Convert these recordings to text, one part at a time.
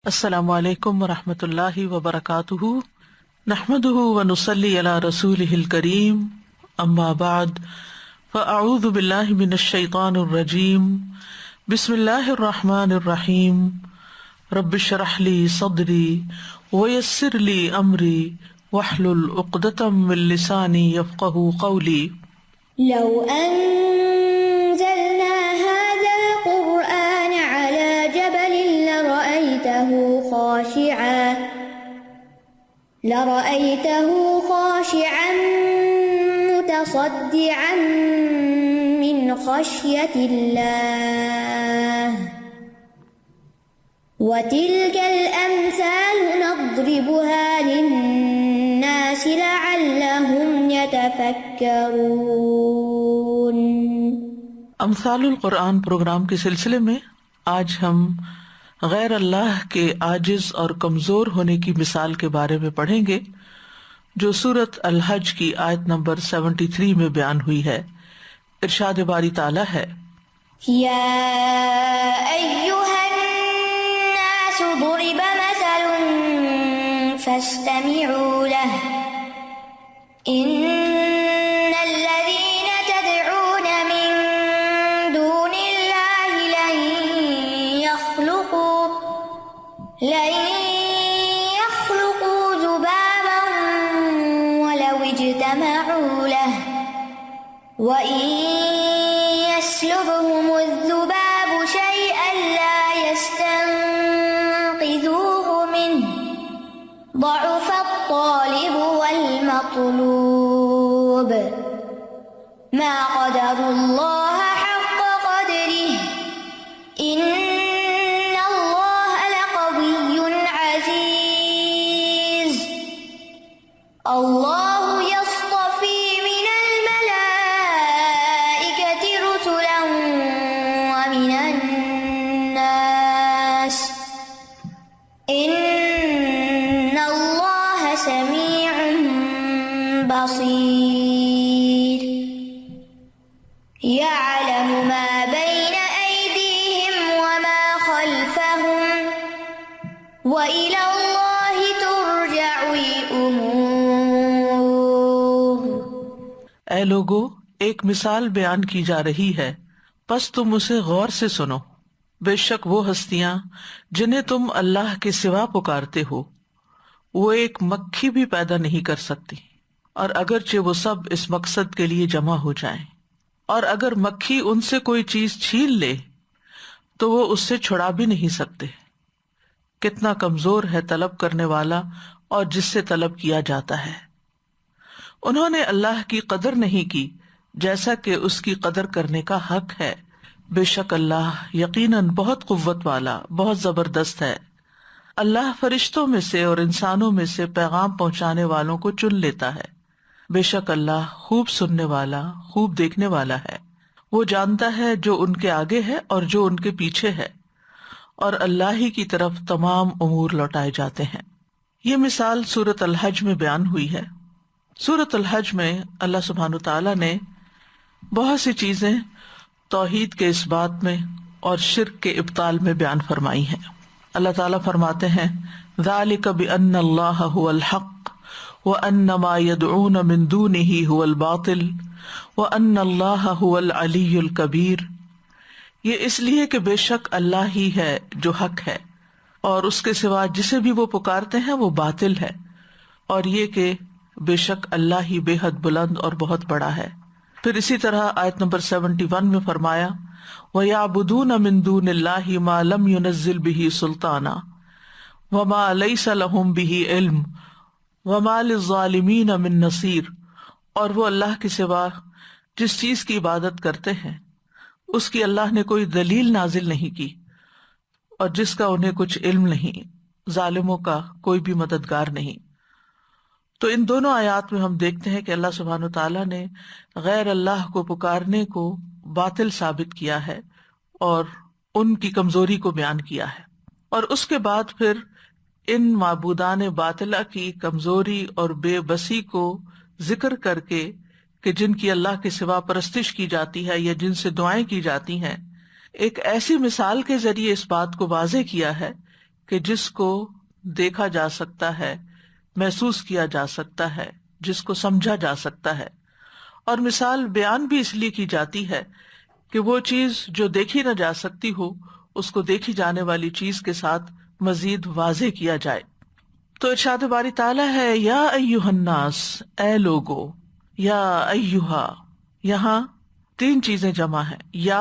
السلام علیکم ورحمۃ اللہ وبرکاتہ، نحمده ونصلی علی رسولہ الکریم، اما بعد فاعوذ باللہ من الشیطان الرجیم، بسم اللہ الرحمن الرحیم، رب اشرح لی صدری ویسر لی امری واحلل عقدۃ من لسانی یفقہوا قولی۔ لو أنزلنا هذا القرآن على جبل لرأيته خاشعا متصدعا من خشية الله وتلك الأمثال نضربها للناس لعلهم يتفكرون۔ امثال القرآن پروگرام کے سلسلے میں آج ہم غیر اللہ کے عاجز اور کمزور ہونے کی مثال کے بارے میں پڑھیں گے، جو سورۃ الحج کی آیت نمبر 73 میں بیان ہوئی ہے۔ ارشاد باری تعالیٰ ہے، یا ایہا الناس ضرب مثل فاستمعوا له ان الذین تدعون من دون اللہ لن يخلقوا ذبابا ولو اجتمعوا له وإن يسلبهم الذباب شيئا لا يستنقذوه منه ضعف الطالب والمطلوب ما قدروا الله حق قدره إن الله لقوي عزيز الله يصطفي من الملائكة رسلا ومن الناس إن الله سميع بصير يعلم ما بين أيديهم وما خلفهم وإلى الله ترجع الأمور۔ اے لوگو، ایک مثال بیان کی جا رہی ہے، پس تم اسے غور سے سنو۔ بے شک وہ ہستیاں جنہیں تم اللہ کے سوا پکارتے ہو، وہ ایک مکھی بھی پیدا نہیں کر سکتی، اور اگرچہ وہ سب اس مقصد کے لیے جمع ہو جائیں، اور اگر مکھی ان سے کوئی چیز چھین لے تو وہ اس سے چھڑا بھی نہیں سکتے۔ کتنا کمزور ہے طلب کرنے والا اور جس سے طلب کیا جاتا ہے۔ انہوں نے اللہ کی قدر نہیں کی جیسا کہ اس کی قدر کرنے کا حق ہے۔ بے شک اللہ یقیناً بہت قوت والا، بہت زبردست ہے۔ اللہ فرشتوں میں سے اور انسانوں میں سے پیغام پہنچانے والوں کو چن لیتا ہے۔ بے شک اللہ خوب سننے والا، خوب دیکھنے والا ہے۔ وہ جانتا ہے جو ان کے آگے ہے اور جو ان کے پیچھے ہے، اور اللہ ہی کی طرف تمام امور لوٹائے جاتے ہیں۔ یہ مثال سورۃ الحج میں بیان ہوئی ہے۔ سورۃ الحج میں اللہ سبحانہ تعالیٰ نے بہت سی چیزیں توحید کے اس بات میں اور شرک کے ابطال میں بیان فرمائی ہیں۔ اللہ تعالیٰ فرماتے ہیں، ذَلِكَ بِأَنَّ اللَّهَ هُوَ الْحَقُّ وَأَنَّ مَا يَدْعُونَ مِن دُونِهِ هُوَ الْبَاطِلُ وَأَنَّ اللَّهَ هُوَ الْعَلِيُّ الْكَبِيرُ۔ یہ اس لیے کہ بے شک اللہ ہی ہے جو حق ہے، اور اس کے سوا جسے بھی وہ پکارتے ہیں وہ باطل ہے، اور یہ کہ بے شک اللہ ہی بے حد بلند اور بہت بڑا ہے۔ پھر اسی طرح آیت نمبر 71 میں فرمایا، وَيَعْبُدُونَ مِن دُونِ اللَّهِ مَا لَمْ يُنَزِّلْ بِهِ سُلْطَانًا وَمَا لَيْسَ لَهُم بِهِ عِلْمٌ وَمَا لِلظَّالِمِينَ مِن نَصِيرٍ۔ اور وہ اللہ کے سوا جس چیز کی عبادت کرتے ہیں اس کی اللہ نے کوئی دلیل نازل نہیں کی، اور جس کا انہیں کچھ علم نہیں، ظالموں کا کوئی بھی مددگار نہیں۔ تو ان دونوں آیات میں ہم دیکھتے ہیں کہ اللہ سبحانہ تعالیٰ نے غیر اللہ کو پکارنے کو باطل ثابت کیا ہے اور ان کی کمزوری کو بیان کیا ہے، اور اس کے بعد پھر ان معبودان باطلہ کی کمزوری اور بے بسی کو ذکر کر کے کہ جن کی اللہ کے سوا پرستش کی جاتی ہے یا جن سے دعائیں کی جاتی ہیں، ایک ایسی مثال کے ذریعے اس بات کو واضح کیا ہے کہ جس کو دیکھا جا سکتا ہے، محسوس کیا جا سکتا ہے، جس کو سمجھا جا سکتا ہے. اور مثال بیان بھی اس لیے کی جاتی ہے کہ وہ چیز جو دیکھی نہ جا سکتی ہو اس کو دیکھی جانے والی چیز کے ساتھ مزید واضح کیا جائے. تو ارشاد باری تعالیٰ ہے یا ایھا الناس، اے لوگو، یا ایھا، یہاں تین چیزیں جمع ہیں، یا،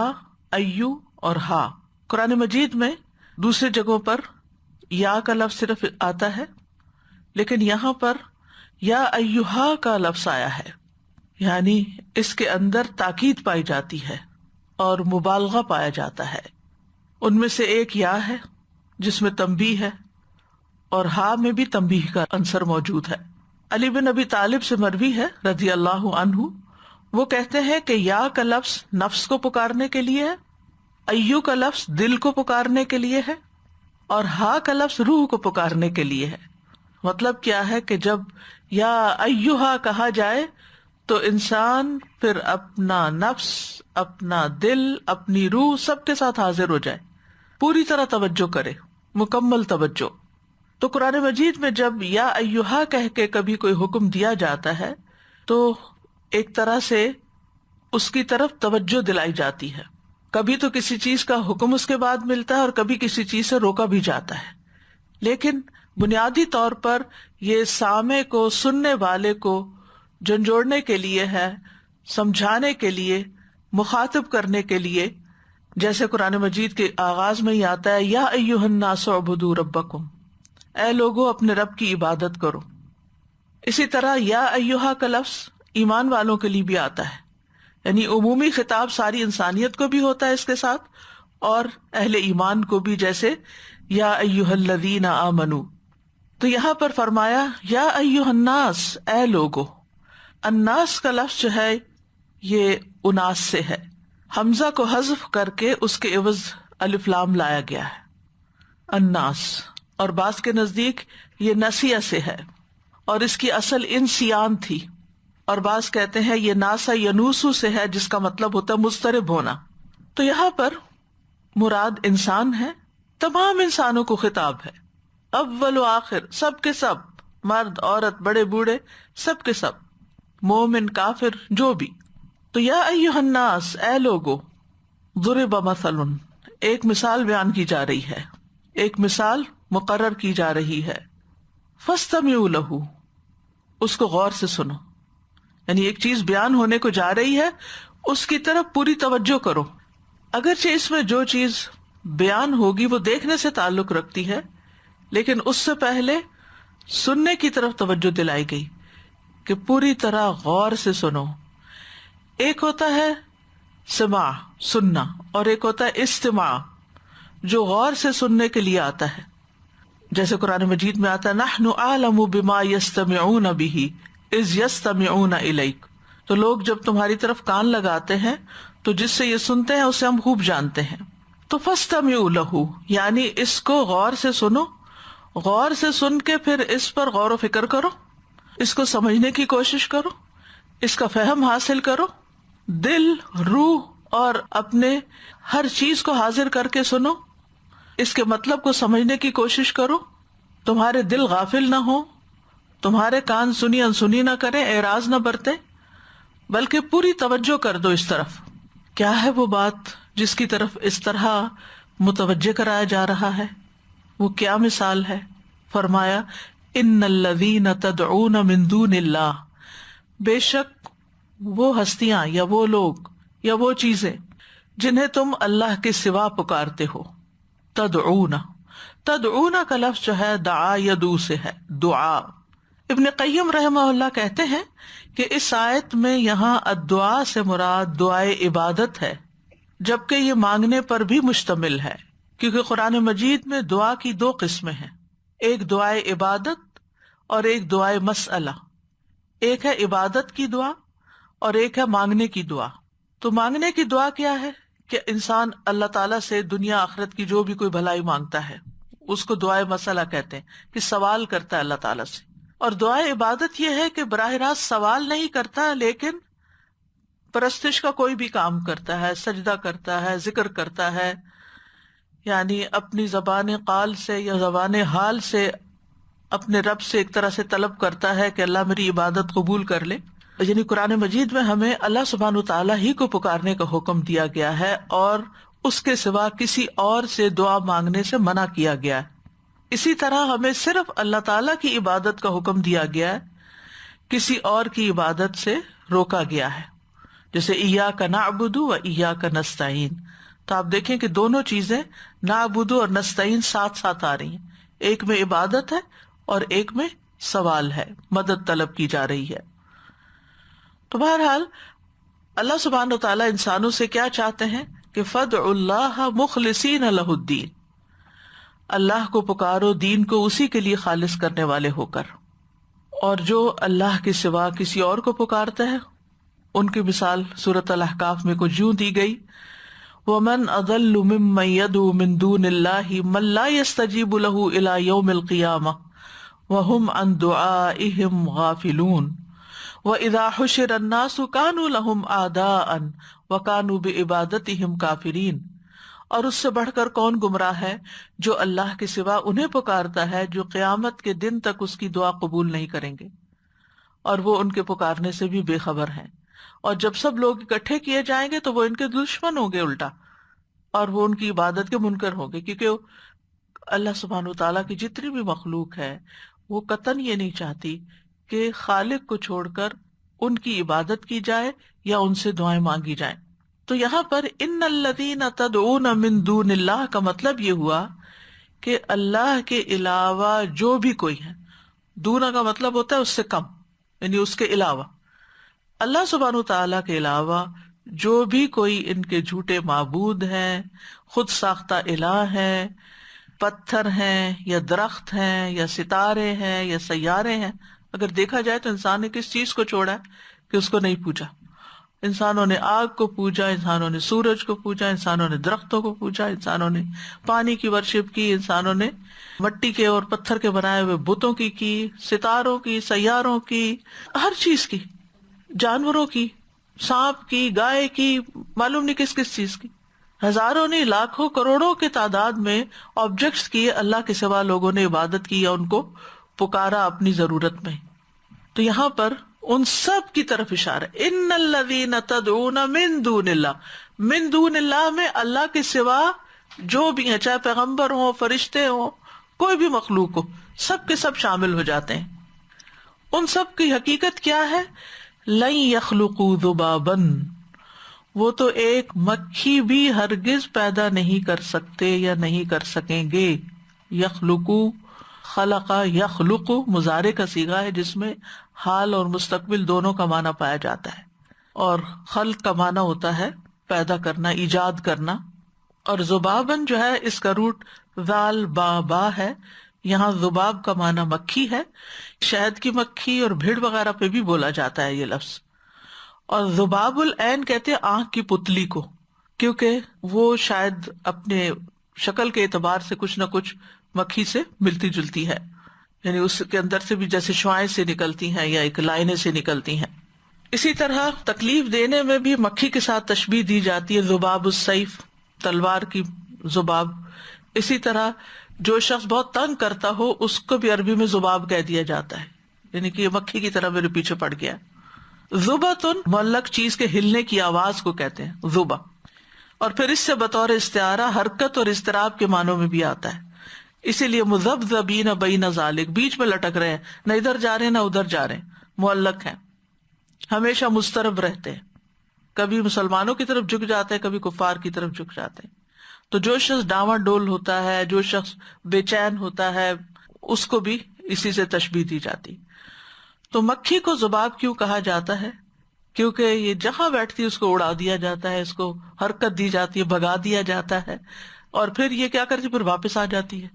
ایو اور ہا. قرآن مجید میں دوسری جگہوں پر یا کا لفظ صرف آتا ہے، لیکن یہاں پر یا ایھا کا لفظ آیا ہے، یعنی اس کے اندر تاکید پائی جاتی ہے اور مبالغہ پایا جاتا ہے. ان میں سے ایک یا ہے جس میں تنبیہ ہے، اور ہا میں بھی تنبیہ کا عنصر موجود ہے. علی بن ابی طالب سے مروی ہے رضی اللہ عنہ، وہ کہتے ہیں کہ یا کا لفظ نفس کو پکارنے کے لیے ہے، ایو کا لفظ دل کو پکارنے کے لیے ہے، اور ہا کا لفظ روح کو پکارنے کے لیے ہے. مطلب کیا ہے کہ جب یا ایھا کہا جائے تو انسان پھر اپنا نفس، اپنا دل، اپنی روح سب کے ساتھ حاضر ہو جائے، پوری طرح توجہ کرے، مکمل توجہ. تو قرآن مجید میں جب یا ایھا کہہ کے کبھی کوئی حکم دیا جاتا ہے تو ایک طرح سے اس کی طرف توجہ دلائی جاتی ہے. کبھی تو کسی چیز کا حکم اس کے بعد ملتا ہے اور کبھی کسی چیز سے روکا بھی جاتا ہے، لیکن بنیادی طور پر یہ سامع کو، سننے والے کو جھنجھوڑنے کے لیے ہے، سمجھانے کے لیے، مخاطب کرنے کے لیے. جیسے قرآن مجید کے آغاز میں ہی آتا ہے یا ایھا الناس اعبدوا ربکم، اے لوگو اپنے رب کی عبادت کرو. اسی طرح یا ایھا کا لفظ ایمان والوں کے لیے بھی آتا ہے، یعنی عمومی خطاب ساری انسانیت کو بھی ہوتا ہے اس کے ساتھ، اور اہل ایمان کو بھی، جیسے یا ایھا الذین آمنوا. تو یہاں پر فرمایا یا ایھا الناس، اے لوگو. الناس کا لفظ جو ہے یہ اناس سے ہے، حمزہ کو حذف کر کے اس کے عوض الف لام لایا گیا ہے، الناس. اور بعض کے نزدیک یہ نسیہ سے ہے اور اس کی اصل انسیان تھی، اور بعض کہتے ہیں یہ ناسا ینوسو سے ہے جس کا مطلب ہوتا ہے مضطرب ہونا. تو یہاں پر مراد انسان ہے، تمام انسانوں کو خطاب ہے، اول و آخر، سب کے سب، مرد عورت بڑے بوڑھے سب کے سب، مومن کافر جو بھی. تو یا ایھا الناس، اے لوگو، ضرب مثل، ایک مثال بیان کی جا رہی ہے، ایک مثال مقرر کی جا رہی ہے. فاستمعوا لہ، اس کو غور سے سنو، یعنی ایک چیز بیان ہونے کو جا رہی ہے اس کی طرف پوری توجہ کرو. اگرچہ اس میں جو چیز بیان ہوگی وہ دیکھنے سے تعلق رکھتی ہے، لیکن اس سے پہلے سننے کی طرف توجہ دلائی گئی کہ پوری طرح غور سے سنو. ایک ہوتا ہے سماع، سننا، اور ایک ہوتا ہے استماع جو غور سے سننے کے لیے آتا ہے. جیسے قرآن مجید میں آتا ہے نحن اعلم بما یستمعون بہ اذ یستمعون الیک. تو لوگ جب تمہاری طرف کان لگاتے ہیں تو جس سے یہ سنتے ہیں اسے ہم خوب جانتے ہیں. تو فاستمعوا لہ، یعنی اس کو غور سے سنو، غور سے سن کے پھر اس پر غور و فکر کرو، اس کو سمجھنے کی کوشش کرو، اس کا فہم حاصل کرو، دل، روح اور اپنے ہر چیز کو حاضر کر کے سنو، اس کے مطلب کو سمجھنے کی کوشش کرو. تمہارے دل غافل نہ ہو، تمہارے کان سنی انسنی نہ کریں، اعراض نہ برتے، بلکہ پوری توجہ کر دو اس طرف. کیا ہے وہ بات جس کی طرف اس طرح متوجہ کرایا جا رہا ہے؟ وہ کیا مثال ہے؟ فرمایا ان الذین تدعون من دون اللہ، بے شک وہ ہستیاں یا وہ لوگ یا وہ چیزیں جنہیں تم اللہ کے سوا پکارتے ہو. تدعون، تدعون کا لفظ جو ہے دعا یدعو سے ہے، دعا. ابن قیم رحمہ اللہ کہتے ہیں کہ اس آیت میں یہاں الدعاء سے مراد دعائے عبادت ہے، جبکہ یہ مانگنے پر بھی مشتمل ہے، کیونکہ قرآن مجید میں دعا کی دو قسمیں ہیں، ایک دعائے عبادت اور ایک دعائے مسئلہ. ایک ہے عبادت کی دعا اور ایک ہے مانگنے کی دعا. تو مانگنے کی دعا کیا ہے کہ انسان اللہ تعالیٰ سے دنیا آخرت کی جو بھی کوئی بھلائی مانگتا ہے اس کو دعائے مسئلہ کہتے ہیں، کہ سوال کرتا ہے اللہ تعالیٰ سے. اور دعائے عبادت یہ ہے کہ براہ راست سوال نہیں کرتا لیکن پرستش کا کوئی بھی کام کرتا ہے، سجدہ کرتا ہے، ذکر کرتا ہے، یعنی اپنی زبان قال سے یا زبان حال سے اپنے رب سے ایک طرح سے طلب کرتا ہے کہ اللہ میری عبادت قبول کر لے. یعنی قرآن مجید میں ہمیں اللہ سبحانہ تعالیٰ ہی کو پکارنے کا حکم دیا گیا ہے اور اس کے سوا کسی اور سے دعا مانگنے سے منع کیا گیا ہے. اسی طرح ہمیں صرف اللہ تعالیٰ کی عبادت کا حکم دیا گیا ہے، کسی اور کی عبادت سے روکا گیا ہے. جیسے ایاک نعبد و ایاک نستعین، تو آپ دیکھیں کہ دونوں چیزیں نعبد اور نستعین ساتھ ساتھ آ رہی ہیں. ایک میں عبادت ہے اور ایک میں سوال ہے، مدد طلب کی جا رہی ہے. تو بہرحال اللہ سبحانہ وتعالیٰ انسانوں سے کیا چاہتے ہیں کہ فدعوا اللہ مخلصین لہ الدین، اللہ کو پکارو دین کو اسی کے لیے خالص کرنے والے ہو کر. اور جو اللہ کے سوا کسی اور کو پکارتا ہے ان کی مثال سورۃ الاحقاف میں کچھ یوں دی گئی، وَمَنْ أَضَلُّ مِمَّنْ يَدْعُو مِن دُونِ اللَّهِ مَن لَّا يَسْتَجِيبُ لَهُ إِلَىٰ يَوْمِ الْقِيَامَةِ وَهُمْ عَن دُعَائِهِمْ غَافِلُونَ وَإِذَا حُشِرَ النَّاسُ كَانُوا لَهُمْ أَعْدَاءً وَكَانُوا بِعِبَادَتِهِمْ كَافِرِينَ. اور اس سے بڑھ کر کون گمراہ ہے جو اللہ کے سوا انہیں پکارتا ہے جو قیامت کے دن تک اس کی دعا قبول نہیں کریں گے اور وہ ان کے پکارنے سے بھی بے خبر ہیں. اور جب سب لوگ اکٹھے کیے جائیں گے تو وہ ان کے دشمن ہوں گے الٹا، اور وہ ان کی عبادت کے منکر ہوں گے، کیونکہ اللہ سبحانہ وتعالیٰ کی جتنی بھی مخلوق ہے وہ قطعاً یہ نہیں چاہتی کہ خالق کو چھوڑ کر ان کی عبادت کی جائے یا ان سے دعائیں مانگی جائیں. تو یہاں پر ان الذین تدعون من دون اللہ کا مطلب یہ ہوا کہ اللہ کے علاوہ جو بھی کوئی ہے، دون کا مطلب ہوتا ہے اس سے کم، یعنی اس کے علاوہ، اللہ سبحانہ تعالیٰ کے علاوہ جو بھی کوئی ان کے جھوٹے معبود ہیں، خود ساختہ الہ ہیں، پتھر ہیں یا درخت ہیں یا ستارے ہیں یا سیارے ہیں. اگر دیکھا جائے تو انسان نے کس چیز کو چھوڑا ہے کہ اس کو نہیں پوجا. انسانوں نے آگ کو پوجا، انسانوں نے سورج کو پوجا، انسانوں نے درختوں کو پوجا، انسانوں نے پانی کی ورشپ کی، انسانوں نے مٹی کے اور پتھر کے بنائے ہوئے بتوں کی، ستاروں کی، سیاروں کی، ہر چیز کی، جانوروں کی، سانپ کی، گائے کی، معلوم نہیں کس کس چیز کی، ہزاروں نہیں لاکھوں کروڑوں کے تعداد میں آبجیکٹس کی اللہ کے سوا لوگوں نے عبادت کی یا ان کو پکارا اپنی ضرورت میں. تو یہاں پر ان سب کی طرف اشارہ، ان الذین تدعون من دون اللہ، من دون اللہ میں اللہ کے سوا جو بھی ہیں، چاہے پیغمبر ہوں، فرشتے ہوں، کوئی بھی مخلوق ہو، سب کے سب شامل ہو جاتے ہیں. ان سب کی حقیقت کیا ہے؟ لن یخلقوا ذبابا، وہ تو ایک مکھی بھی ہرگز پیدا نہیں کر سکتے یا نہیں کر سکیں گے. یخلقو، خلق یخلق مضارع کا صیغہ ہے جس میں حال اور مستقبل دونوں کا معنی پایا جاتا ہے، اور خلق کا معنی ہوتا ہے پیدا کرنا، ایجاد کرنا. اور ذبابن جو ہے اس کا روٹ ذال با با ہے، یہاں ذباب کا معنی مکھی ہے. شہد کی مکھی اور بھیڑ وغیرہ پہ بھی بولا جاتا ہے یہ لفظ. اور ذباب العین کہتے ہیں آنکھ کی پتلی کو، کیونکہ وہ شاید اپنے شکل کے اعتبار سے کچھ نہ کچھ مکھی سے ملتی جلتی ہے، یعنی اس کے اندر سے بھی جیسے شعاعیں سے نکلتی ہیں یا ایک لائنیں سے نکلتی ہیں. اسی طرح تکلیف دینے میں بھی مکھی کے ساتھ تشبیہ دی جاتی ہے، ذباب السیف، تلوار کی ذباب. اسی طرح جو شخص بہت تنگ کرتا ہو اس کو بھی عربی میں ذباب کہہ دیا جاتا ہے، یعنی کہ یہ مکھی کی طرح میرے پیچھے پڑ گیا. ذبۃ معلق چیز کے ہلنے کی آواز کو کہتے ہیں ذبا، اور پھر اس سے بطور استعارہ حرکت اور اضطراب کے معنوں میں بھی آتا ہے. اسی لیے مذبذبین بین ذالک، بیچ میں لٹک رہے ہیں، نہ ادھر جا رہے ہیں نہ ادھر جا رہے ہیں، معلق ہیں، ہمیشہ مضطرب رہتے ہیں، کبھی مسلمانوں کی طرف جھک جاتے ہیں، کبھی کفار کی طرف جھک جاتے ہیں. تو جو شخص ڈاواں ڈول ہوتا ہے، جو شخص بے چین ہوتا ہے، اس کو بھی اسی سے تشبیہ دی جاتی. تو مکھی کو ذباب کیوں کہا جاتا ہے؟ کیونکہ یہ جہاں بیٹھتی ہے اس کو اڑا دیا جاتا ہے، اس کو حرکت دی جاتی ہے، بھگا دیا جاتا ہے، اور پھر یہ کیا کرتی، پھر واپس آ جاتی ہے،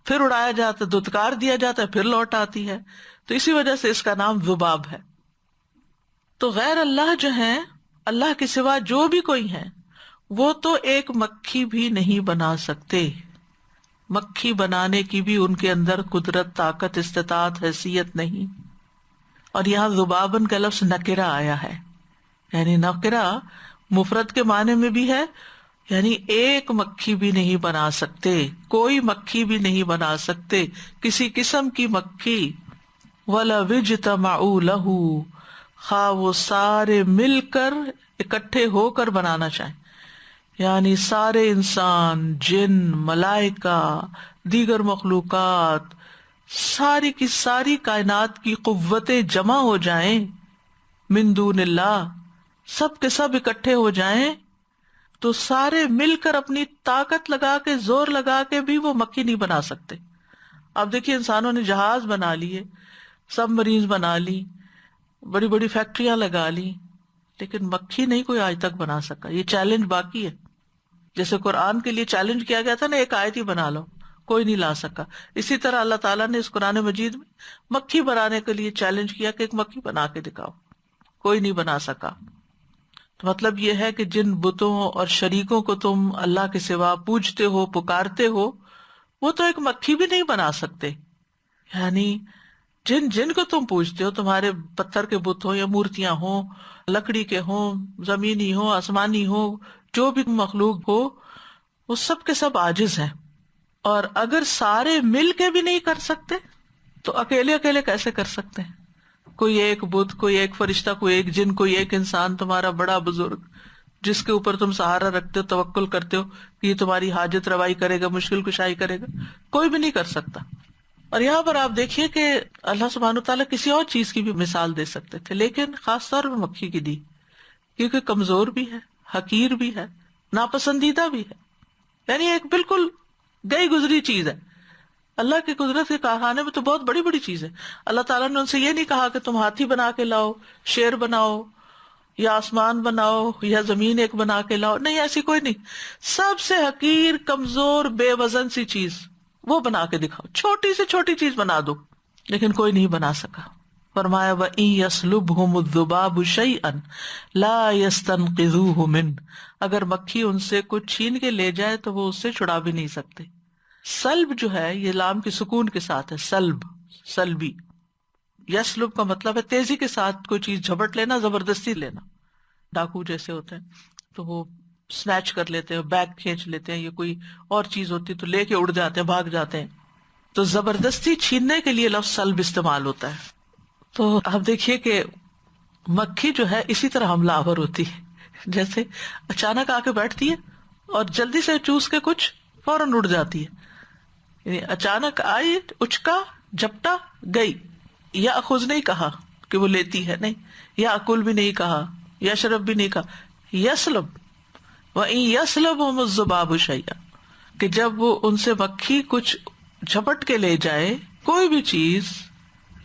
پھر اڑایا جاتا ہے، دھتکار دیا جاتا ہے، پھر لوٹ آتی ہے. تو اسی وجہ سے اس کا نام ذباب ہے. تو غیر اللہ جو ہیں، اللہ کے سوا جو بھی کوئی ہیں، وہ تو ایک مکھی بھی نہیں بنا سکتے. مکھی بنانے کی بھی ان کے اندر قدرت، طاقت، استطاعت، حیثیت نہیں. اور یہاں ذبابن کا لفظ نکرہ آیا ہے، یعنی نکرہ مفرد کے معنی میں بھی ہے یعنی ایک مکھی بھی نہیں بنا سکتے، کوئی مکھی بھی نہیں بنا سکتے، کسی قسم کی مکھی. وَلَوِ اجْتَمَعُوا لَهُ، خواہ وہ سارے مل کر اکٹھے ہو کر بنانا چاہیں، یعنی سارے انسان، جن، ملائکہ، دیگر مخلوقات، ساری کی ساری کائنات کی قوتیں جمع ہو جائیں من دون اللہ، سب کے سب اکٹھے ہو جائیں، تو سارے مل کر اپنی طاقت لگا کے، زور لگا کے بھی وہ مکھی نہیں بنا سکتے. اب دیکھیے انسانوں نے جہاز بنا لیے، سب مریض بنا لی، بڑی بڑی فیکٹریاں لگا لی، لیکن مکھی نہیں کوئی آج تک بنا سکا. یہ چیلنج باقی ہے. جیسے قرآن کے لیے چیلنج کیا گیا تھا نا، ایک آیت ہی بنا لو، کوئی نہیں لا سکا. اسی طرح اللہ تعالیٰ نے اس قرآن مجید میں مکھی بنانے کے لیے چیلنج کیا کہ ایک مکھی بنا کے دکھاؤ، کوئی نہیں بنا سکا. تو مطلب یہ ہے کہ جن بتوں اور شریکوں کو تم اللہ کے سوا پوجتے ہو، پکارتے ہو، وہ تو ایک مکھی بھی نہیں بنا سکتے. یعنی جن کو تم پوجتے ہو، تمہارے پتھر کے بت ہو یا مورتیاں ہوں، لکڑی کے ہوں، زمینی ہو، آسمانی ہو، جو بھی مخلوق ہو، وہ سب کے سب عاجز ہیں. اور اگر سارے مل کے بھی نہیں کر سکتے تو اکیلے اکیلے کیسے کر سکتے ہیں؟ کوئی ایک بت، کوئی ایک فرشتہ، کوئی ایک جن، کوئی ایک انسان، تمہارا بڑا بزرگ جس کے اوپر تم سہارا رکھتے ہو، توکل کرتے ہو کہ یہ تمہاری حاجت روائی کرے گا، مشکل کشائی کرے گا، کوئی بھی نہیں کر سکتا. اور یہاں پر آپ دیکھیے کہ اللہ سبحانہ تعالیٰ کسی اور چیز کی بھی مثال دے سکتے تھے، لیکن خاص طور پر مکھی کی دی، کیونکہ کمزور بھی ہے، حقیر بھی ہے، ناپسندیدہ بھی ہے، یعنی ایک بالکل گئی گزری چیز ہے. اللہ کی قدرت کے کارخانے میں تو بہت بڑی بڑی چیز ہے. اللہ تعالیٰ نے ان سے یہ نہیں کہا کہ تم ہاتھی بنا کے لاؤ، شیر بناؤ، یا آسمان بناؤ، یا زمین ایک بنا کے لاؤ. نہیں، ایسی کوئی نہیں. سب سے حقیر، کمزور، بے وزن سی چیز وہ بنا کے دکھاؤ، چھوٹی سے چھوٹی چیز بنا دو، لیکن کوئی نہیں بنا سکا. فرمایا وَإِن يَسْلُبْهُمُ الذُّبَابُ شَيْئًا لَا يَسْتَنقِذُوهُ مِنْهُ، اگر مکھی ان سے کچھ چھین کے لے جائے تو وہ اس سے چھڑا بھی نہیں سکتے. سلب جو ہے یہ لام کی سکون کے ساتھ ہے، سلب، سلبی. یسلب کا مطلب ہے تیزی کے ساتھ کوئی چیز جھپٹ لینا، زبردستی لینا. ڈاکو جیسے ہوتے ہیں تو وہ سنیچ کر لیتے ہیں، بیگ کھینچ لیتے ہیں، یا کوئی اور چیز ہوتی تو لے کے اڑ جاتے ہیں، بھاگ جاتے ہیں. تو زبردستی چھیننے کے لیے لفظ سلب استعمال ہوتا ہے. تو آپ دیکھیے کہ مکھی جو ہے اسی طرح حملہ آور ہوتی ہے، جیسے اچانک آ کے بیٹھتی ہے اور جلدی سے چوس کے کچھ فوراً اڑ جاتی ہے. یعنی اچانک آئی، اچکا، جھپٹا، گئی. یا اخذ نہیں کہا کہ وہ لیتی ہے، نہیں، یا اکل بھی نہیں کہا، یا شرب بھی نہیں کہا، یسلب. وَإِن يَسْلُبْهُمُ الذُّبَابُ شَيْئًا، کہ جب وہ ان سے مکھی کچھ جھپٹ کے لے جائے کوئی بھی چیز،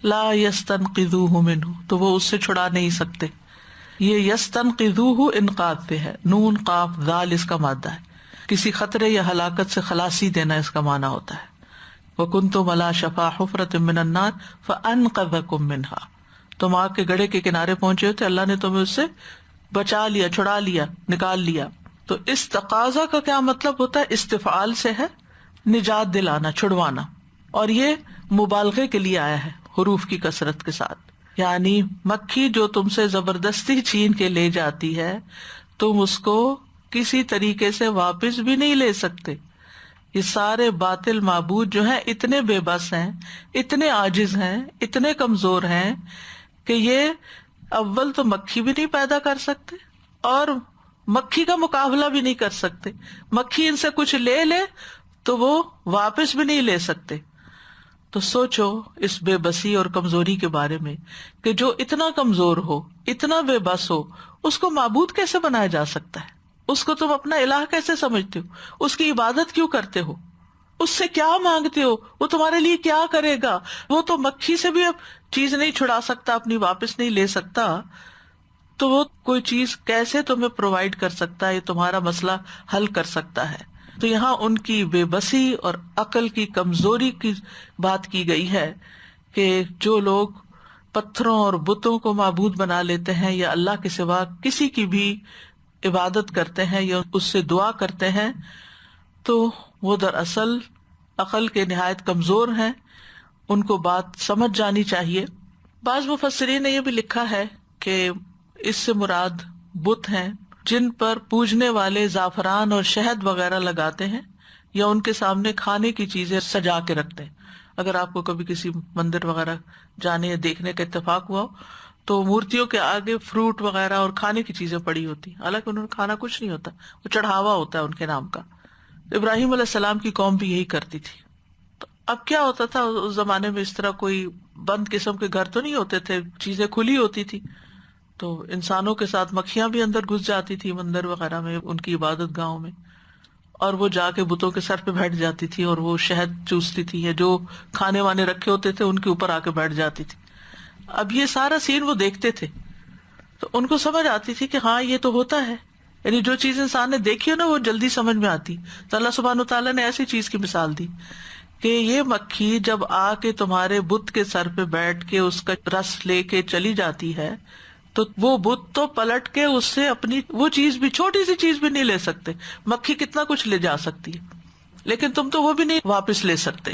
لا يَسْتَنقِذُوهُ مِنْهُ، تو وہ اس سے چھڑا نہیں سکتے. یہ يَسْتَنقِذُوهُ انقاذ پہ ہے، نون قاف ذال اس کا مادہ ہے. کسی خطرے یا ہلاکت سے خلاصی دینا اس کا معنی ہوتا ہے. وَكُنْتُمْ عَلَىٰ شَفَا حُفْرَةٍ مِّنَ النَّارِ فَأَنْقَذَكُم مِّنْهَا، تم آگ کے گڑھے کے کنارے پہنچے تھے، اللہ نے تمہیں اس سے بچا لیا، چھڑا لیا، نکال لیا. تو استقاذہ کا کیا مطلب ہوتا ہے؟ استفعال سے ہے نجات دلانا، چھڑوانا. اور یہ مبالغے کے لیے آیا ہے حروف کی کثرت کے ساتھ. یعنی مکھی جو تم سے زبردستی چھین کے لے جاتی ہے، تم اس کو کسی طریقے سے واپس بھی نہیں لے سکتے. یہ سارے باطل معبود جو ہیں اتنے بے بس ہیں، اتنے عاجز ہیں، اتنے کمزور ہیں کہ یہ اول تو مکھی بھی نہیں پیدا کر سکتے اور مکھی کا مقابلہ بھی نہیں کر سکتے. مکھی ان سے کچھ لے لے تو وہ واپس بھی نہیں لے سکتے. تو سوچو اس بے بسی اور کمزوری کے بارے میں کہ جو اتنا کمزور ہو، اتنا بے بس ہو، اس کو معبود کیسے بنایا جا سکتا ہے؟ اس کو تم اپنا الہ کیسے سمجھتے ہو؟ اس کی عبادت کیوں کرتے ہو؟ اس سے کیا مانگتے ہو؟ وہ تمہارے لیے کیا کرے گا؟ وہ تو مکھی سے بھی اب چیز نہیں چھڑا سکتا، اپنی واپس نہیں لے سکتا، تو وہ کوئی چیز کیسے تمہیں پرووائڈ کر سکتا ہے، تمہارا مسئلہ حل کر سکتا ہے؟ تو یہاں ان کی بے بسی اور عقل کی کمزوری کی بات کی گئی ہے کہ جو لوگ پتھروں اور بتوں کو معبود بنا لیتے ہیں یا اللہ کے سوا کسی کی بھی عبادت کرتے ہیں یا اس سے دعا کرتے ہیں، تو وہ دراصل عقل کے نہایت کمزور ہیں. ان کو بات سمجھ جانی چاہیے. بعض مفسرین نے یہ بھی لکھا ہے کہ اس سے مراد بت ہیں جن پر پوجنے والے زعفران اور شہد وغیرہ لگاتے ہیں یا ان کے سامنے کھانے کی چیزیں سجا کے رکھتے ہیں. اگر آپ کو کبھی کسی مندر وغیرہ جانے یا دیکھنے کا اتفاق ہوا ہو تو مورتیوں کے آگے فروٹ وغیرہ اور کھانے کی چیزیں پڑی ہوتی، حالانکہ انہوں نے کھانا کچھ نہیں ہوتا، وہ چڑھاوا ہوتا ہے ان کے نام کا. ابراہیم علیہ السلام کی قوم بھی یہی کرتی تھی. تو اب کیا ہوتا تھا اس زمانے میں، اس طرح کوئی بند قسم کے گھر تو نہیں ہوتے تھے، چیزیں کھلی ہوتی تھی، تو انسانوں کے ساتھ مکھیاں بھی اندر گھس جاتی تھی مندر وغیرہ میں، ان کی عبادت گاہوں میں، اور وہ جا کے بتوں کے سر پہ بیٹھ جاتی تھی اور وہ شہد چوستی تھی، یا جو کھانے وانے رکھے ہوتے تھے ان کے اوپر آ کے بیٹھ جاتی تھی. اب یہ سارا سین وہ دیکھتے تھے تو ان کو سمجھ آتی تھی کہ ہاں یہ تو ہوتا ہے، یعنی جو چیز انسان نے دیکھی ہو نا وہ جلدی سمجھ میں آتی. تو اللہ سبحانہ وتعالیٰ نے ایسی چیز کی مثال دی کہ یہ مکھی جب آ کے تمہارے بت کے سر پہ بیٹھ کے اس کا رس لے کے چلی جاتی ہے تو وہ بت تو پلٹ کے اس سے اپنی وہ چیز بھی، چھوٹی سی چیز بھی نہیں لے سکتے. مکھی کتنا کچھ لے جا سکتی ہے لیکن تم تو وہ بھی نہیں واپس لے سکتے.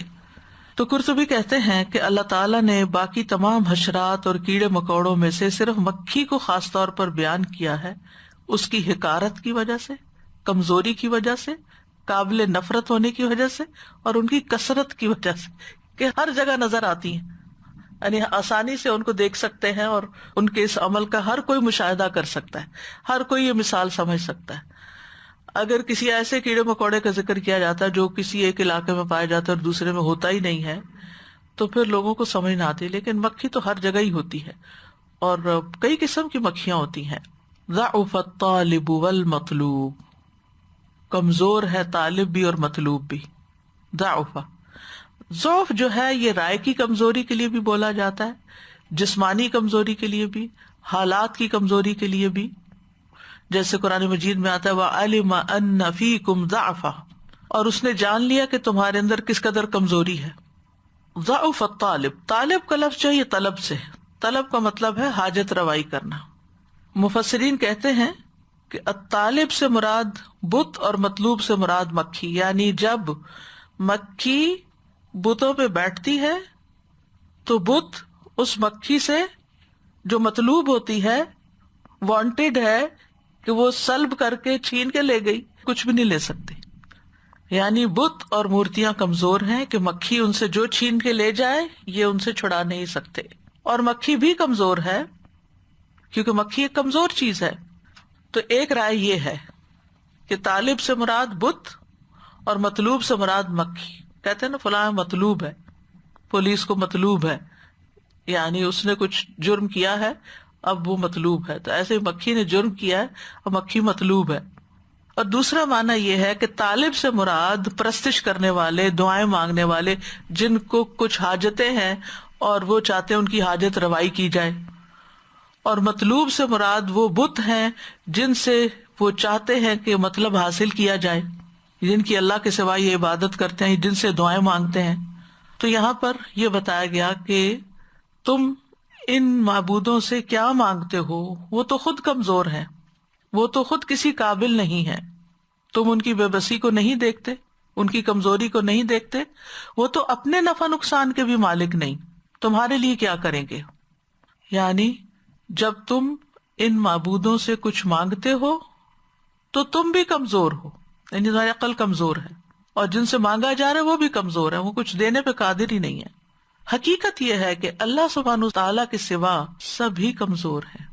تو قرطبی کہتے ہیں کہ اللہ تعالیٰ نے باقی تمام حشرات اور کیڑے مکوڑوں میں سے صرف مکھی کو خاص طور پر بیان کیا ہے اس کی حقارت کی وجہ سے، کمزوری کی وجہ سے، قابل نفرت ہونے کی وجہ سے، اور ان کی کثرت کی وجہ سے کہ ہر جگہ نظر آتی ہیں، یعنی آسانی سے ان کو دیکھ سکتے ہیں اور ان کے اس عمل کا ہر کوئی مشاہدہ کر سکتا ہے، ہر کوئی یہ مثال سمجھ سکتا ہے. اگر کسی ایسے کیڑے مکوڑے کا ذکر کیا جاتا ہے جو کسی ایک علاقے میں پایا جاتا ہے اور دوسرے میں ہوتا ہی نہیں ہے تو پھر لوگوں کو سمجھ نہ آتی، لیکن مکھی تو ہر جگہ ہی ہوتی ہے، اور کئی قسم کی مکھیاں ہوتی ہیں. ضعف الطالب والمطلوب، کمزور ہے طالب بھی اور مطلوب بھی. ضعف جو ہے یہ رائے کی کمزوری کے لیے بھی بولا جاتا ہے، جسمانی کمزوری کے لیے بھی، حالات کی کمزوری کے لیے بھی. جیسے قرآن مجید میں آتا ہے وَعَلِمَ أَنَّ فِيكُمْ ضَعْفًا، اور اس نے جان لیا کہ تمہارے اندر کس قدر کمزوری ہے. ضعف الطالب، طالب کا لفظ جو ہے یہ طلب سے، طلب کا مطلب ہے حاجت روائی کرنا. مفسرین کہتے ہیں کہ الطالب سے مراد بت اور مطلوب سے مراد مکھی، یعنی جب مکھی بتوں پہ بیٹھتی ہے تو بت اس مکھی سے جو مطلوب ہوتی ہے، وانٹیڈ ہے کہ وہ سلب کر کے چھین کے لے گئی، کچھ بھی نہیں لے سکتی. یعنی بت اور مورتیاں کمزور ہیں کہ مکھی ان سے جو چھین کے لے جائے یہ ان سے چھڑا نہیں سکتے. اور مکھی بھی کمزور ہے کیونکہ مکھی ایک کمزور چیز ہے. تو ایک رائے یہ ہے کہ طالب سے مراد بت اور مطلوب سے مراد مکھی. کہتے ہیں نا فلاں مطلوب ہے، پولیس کو مطلوب ہے، یعنی اس نے کچھ جرم کیا ہے اب وہ مطلوب ہے. تو ایسے مکھی نے جرم کیا ہے اور مکھی مطلوب ہے. اور دوسرا معنی یہ ہے کہ طالب سے مراد پرستش کرنے والے، دعائیں مانگنے والے، جن کو کچھ حاجتیں ہیں اور وہ چاہتے ہیں ان کی حاجت روائی کی جائے. اور مطلوب سے مراد وہ بت ہیں جن سے وہ چاہتے ہیں کہ مطلب حاصل کیا جائے، جن کی اللہ کے سوا یہ عبادت کرتے ہیں، جن سے دعائیں مانگتے ہیں. تو یہاں پر یہ بتایا گیا کہ تم ان معبودوں سے کیا مانگتے ہو، وہ تو خود کمزور ہیں، وہ تو خود کسی قابل نہیں ہے. تم ان کی بے بسی کو نہیں دیکھتے، ان کی کمزوری کو نہیں دیکھتے، وہ تو اپنے نفع نقصان کے بھی مالک نہیں، تمہارے لیے کیا کریں گے. یعنی جب تم ان معبودوں سے کچھ مانگتے ہو تو تم بھی کمزور ہو، یعنی تمہاری عقل کمزور ہے، اور جن سے مانگا جا رہا ہے وہ بھی کمزور ہے، وہ کچھ دینے پہ قادر ہی نہیں ہے. حقیقت یہ ہے کہ اللہ سبحانہ تعالیٰ کے سوا سبھی کمزور ہیں.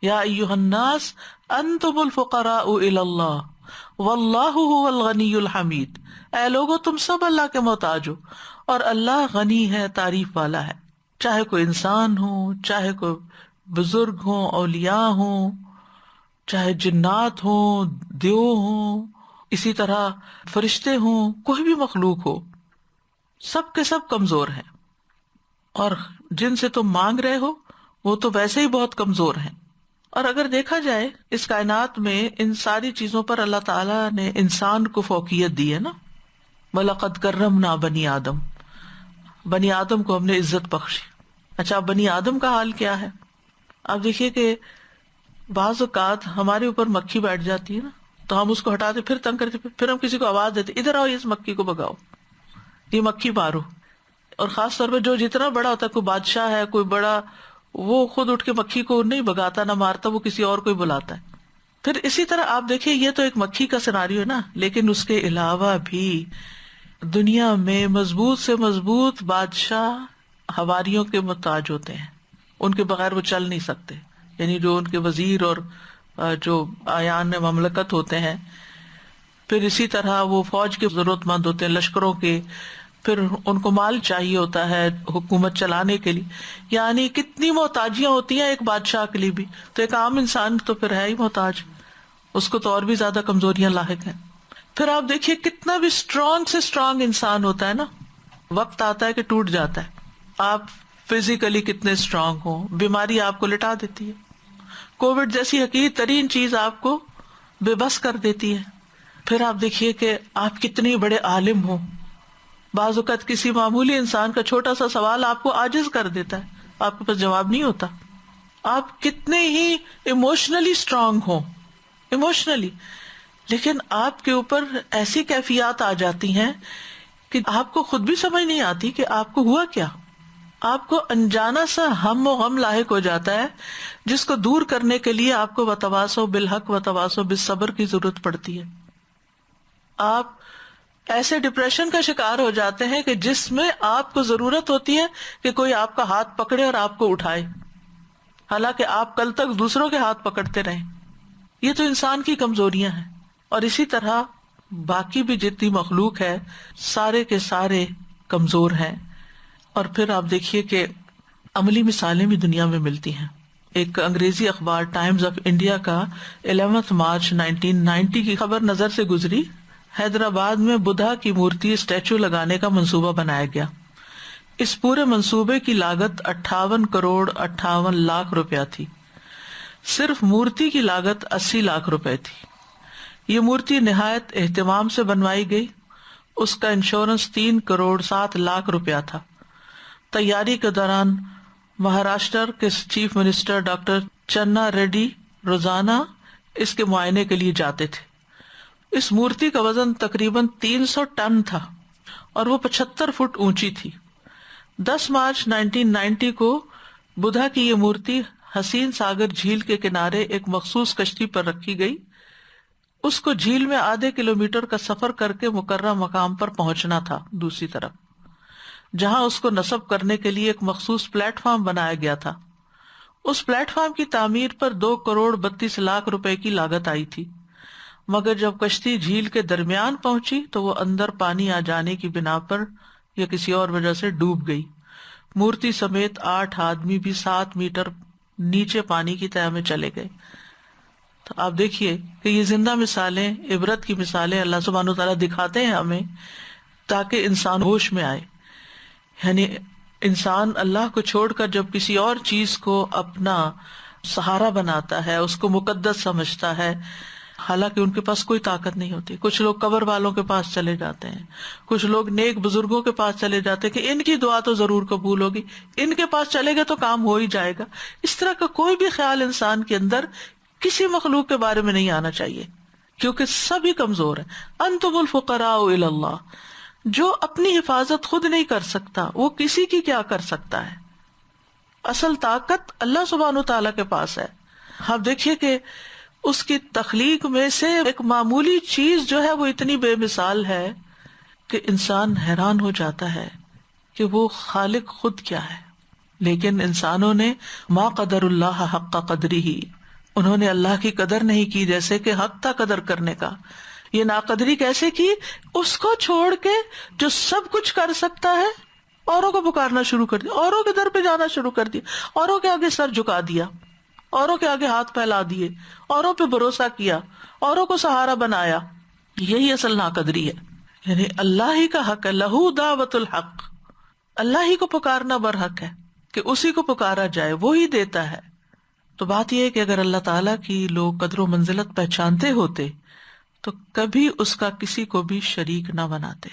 یا ایھا الناس انتم الفقراء الی اللہ واللہ هو الغنی الحمید. اے لوگو تم سب اللہ کے محتاج ہو اور اللہ غنی ہے، تعریف والا ہے. چاہے کوئی انسان ہو، چاہے کوئی بزرگ ہوں، اولیاء ہوں، چاہے جنات ہوں، دیو ہوں، اسی طرح فرشتے ہوں، کوئی بھی مخلوق ہو، سب کے سب کمزور ہیں. اور جن سے تم مانگ رہے ہو وہ تو ویسے ہی بہت کمزور ہیں. اور اگر دیکھا جائے اس کائنات میں ان ساری چیزوں پر اللہ تعالیٰ نے انسان کو فوقیت دی ہے نا. وَلَقَدْ كَرَّمْنَا بَنِي آدم، بنی آدم کو ہم نے عزت بخشی. اچھا اب بنی آدم کا حال کیا ہے؟ اب دیکھیے کہ بعض اوقات ہمارے اوپر مکھی بیٹھ جاتی ہے نا تو ہم اس کو ہٹاتے پھر تنگ کرتے، پھر ہم کسی کو آواز دیتے ادھر آؤ اس مکھی کو بگاؤ، یہ مکھی مارو. اور خاص طور پہ جو جتنا بڑا ہوتا ہے، کوئی بادشاہ ہے، کوئی بڑا، وہ خود اٹھ کے مکھی کو نہیں بگاتا نہ مارتا، وہ کسی اور کو ہی بلاتا ہے. پھر اسی طرح آپ دیکھیں، یہ تو ایک مکھی کا سیناریو ہے نا، لیکن اس کے علاوہ بھی دنیا میں مضبوط سے مضبوط بادشاہ حواریوں کے محتاج ہوتے ہیں، ان کے بغیر وہ چل نہیں سکتے، یعنی جو ان کے وزیر اور جو آیان مملکت ہوتے ہیں. پھر اسی طرح وہ فوج کے ضرورت مند ہوتے ہیں، لشکروں کے، پھر ان کو مال چاہیے ہوتا ہے حکومت چلانے کے لیے. یعنی کتنی محتاجیاں ہوتی ہیں ایک بادشاہ کے لیے بھی. تو ایک عام انسان تو پھر ہے ہی محتاج، اس کو تو اور بھی زیادہ کمزوریاں لاحق ہیں. پھر آپ دیکھیے کتنا بھی اسٹرانگ سے اسٹرانگ انسان ہوتا ہے نا، وقت آتا ہے کہ ٹوٹ جاتا ہے. آپ فزیکلی کتنے اسٹرانگ ہوں، بیماری آپ کو لٹا دیتی ہے. کووڈ جیسی حقیر ترین چیز آپ کو بے بس کر دیتی ہے. پھر آپ دیکھیے کہ آپ کتنے بڑے عالم ہوں، بعض اوقات کسی معمولی انسان کا چھوٹا سا سوال آپ کو عاجز کر دیتا ہے، آپ کے پاس جواب نہیں ہوتا. آپ کتنے ہی ایموشنلی اسٹرانگ ہوں، ایموشنلی، لیکن آپ کے اوپر ایسی کیفیات آ جاتی ہیں کہ آپ کو خود بھی سمجھ نہیں آتی کہ آپ کو ہوا کیا. آپ کو انجانا سا ہم و غم لاحق ہو جاتا ہے، جس کو دور کرنے کے لیے آپ کو وتواصوا بالحق وتواصوا بالصبر کی ضرورت پڑتی ہے. آپ ایسے ڈپریشن کا شکار ہو جاتے ہیں کہ جس میں آپ کو ضرورت ہوتی ہے کہ کوئی آپ کا ہاتھ پکڑے اور آپ کو اٹھائے، حالانکہ آپ کل تک دوسروں کے ہاتھ پکڑتے رہے. یہ تو انسان کی کمزوریاں ہیں. اور اسی طرح باقی بھی جتنی مخلوق ہے سارے کے سارے کمزور ہیں. اور پھر آپ دیکھیے کہ عملی مثالیں بھی دنیا میں ملتی ہیں. ایک انگریزی اخبار ٹائمز آف انڈیا کا 11 مارچ 1990 کی خبر نظر سے گزری. حیدرآباد میں بدھا کی مورتی اسٹیچو لگانے کا منصوبہ بنایا گیا. اس پورے منصوبے کی لاگت 58 کروڑ 58 لاکھ روپیہ تھی. صرف مورتی کی لاگت 80 لاکھ روپے تھی. یہ مورتی نہایت اہتمام سے بنوائی گئی. اس کا انشورنس 3 کروڑ 7 لاکھ روپیہ تھا. تیاری کے دوران مہاراشٹر کے چیف منسٹر ڈاکٹر چنا ریڈی روزانہ اس کے معائنے کے لیے جاتے تھے. اس مورتی کا وزن تقریباً 300 ٹن تھا اور وہ 75 فٹ اونچی تھی. 10 مارچ 1990 کو بدھا کی یہ مورتی حسین ساگر جھیل کے کنارے ایک مخصوص کشتی پر رکھی گئی. اس کو جھیل میں آدھے کلومیٹر کا سفر کر کے مقررہ مقام پر پہنچنا تھا دوسری طرف، جہاں اس کو نصب کرنے کے لیے ایک مخصوص پلیٹ فارم بنایا گیا تھا. اس پلیٹ فارم کی تعمیر پر 2 کروڑ 32 لاکھ روپے کی لاگت آئی تھی، مگر جب کشتی جھیل کے درمیان پہنچی تو وہ اندر پانی آ جانے کی بنا پر یا کسی اور وجہ سے ڈوب گئی. مورتی سمیت 8 آدمی بھی 7 میٹر نیچے پانی کی تہہ میں چلے گئے. تو آپ دیکھیے کہ یہ زندہ مثالیں، عبرت کی مثالیں اللہ سبحانہ و تعالیٰ دکھاتے ہیں ہمیں تاکہ انسان ہوش میں آئے. یعنی انسان اللہ کو چھوڑ کر جب کسی اور چیز کو اپنا سہارا بناتا ہے، اس کو مقدس سمجھتا ہے، حالانکہ ان کے پاس کوئی طاقت نہیں ہوتی. کچھ لوگ قبر والوں کے پاس چلے جاتے ہیں، کچھ لوگ نیک بزرگوں کے پاس چلے جاتے ہیں کہ ان کی دعا تو ضرور قبول ہوگی، ان کے پاس چلے گئے تو کام ہو ہی جائے گا. اس طرح کا کوئی بھی خیال انسان کے اندر کسی مخلوق کے بارے میں نہیں آنا چاہیے، کیونکہ سبھی کمزور ہیں. انتم الفقراء الی اللہ. جو اپنی حفاظت خود نہیں کر سکتا وہ کسی کی کیا کر سکتا ہے؟ اصل طاقت اللہ سبحانہ تعالیٰ کے پاس ہے. آپ دیکھیے کہ اس کی تخلیق میں سے ایک معمولی چیز جو ہے وہ اتنی بے مثال ہے کہ انسان حیران ہو جاتا ہے کہ وہ خالق خود کیا ہے. لیکن انسانوں نے ما قدر اللہ حق قدرہ، انہوں نے اللہ کی قدر نہیں کی جیسے کہ حق تھا قدر کرنے کا. یہ ناقدری کیسے کی؟ اس کو چھوڑ کے جو سب کچھ کر سکتا ہے اوروں کو پکارنا شروع کر دیا، اوروں کے در پہ جانا شروع کر دیا، اوروں کے آگے سر جھکا دیا، اوروں کے آگے ہاتھ پھیلا دیے، اوروں پہ بھروسہ کیا، اوروں کو سہارا بنایا. یہی اصل ناقدری ہے. یعنی اللہ ہی کا حق ہے، لہو دعوت الحق، اللہ ہی کو پکارنا برحق ہے کہ اسی کو پکارا جائے، وہی دیتا ہے. تو بات یہ ہے کہ اگر اللہ تعالیٰ کی لوگ قدر و منزلت پہچانتے ہوتے تو کبھی اس کا کسی کو بھی شریک نہ بناتے،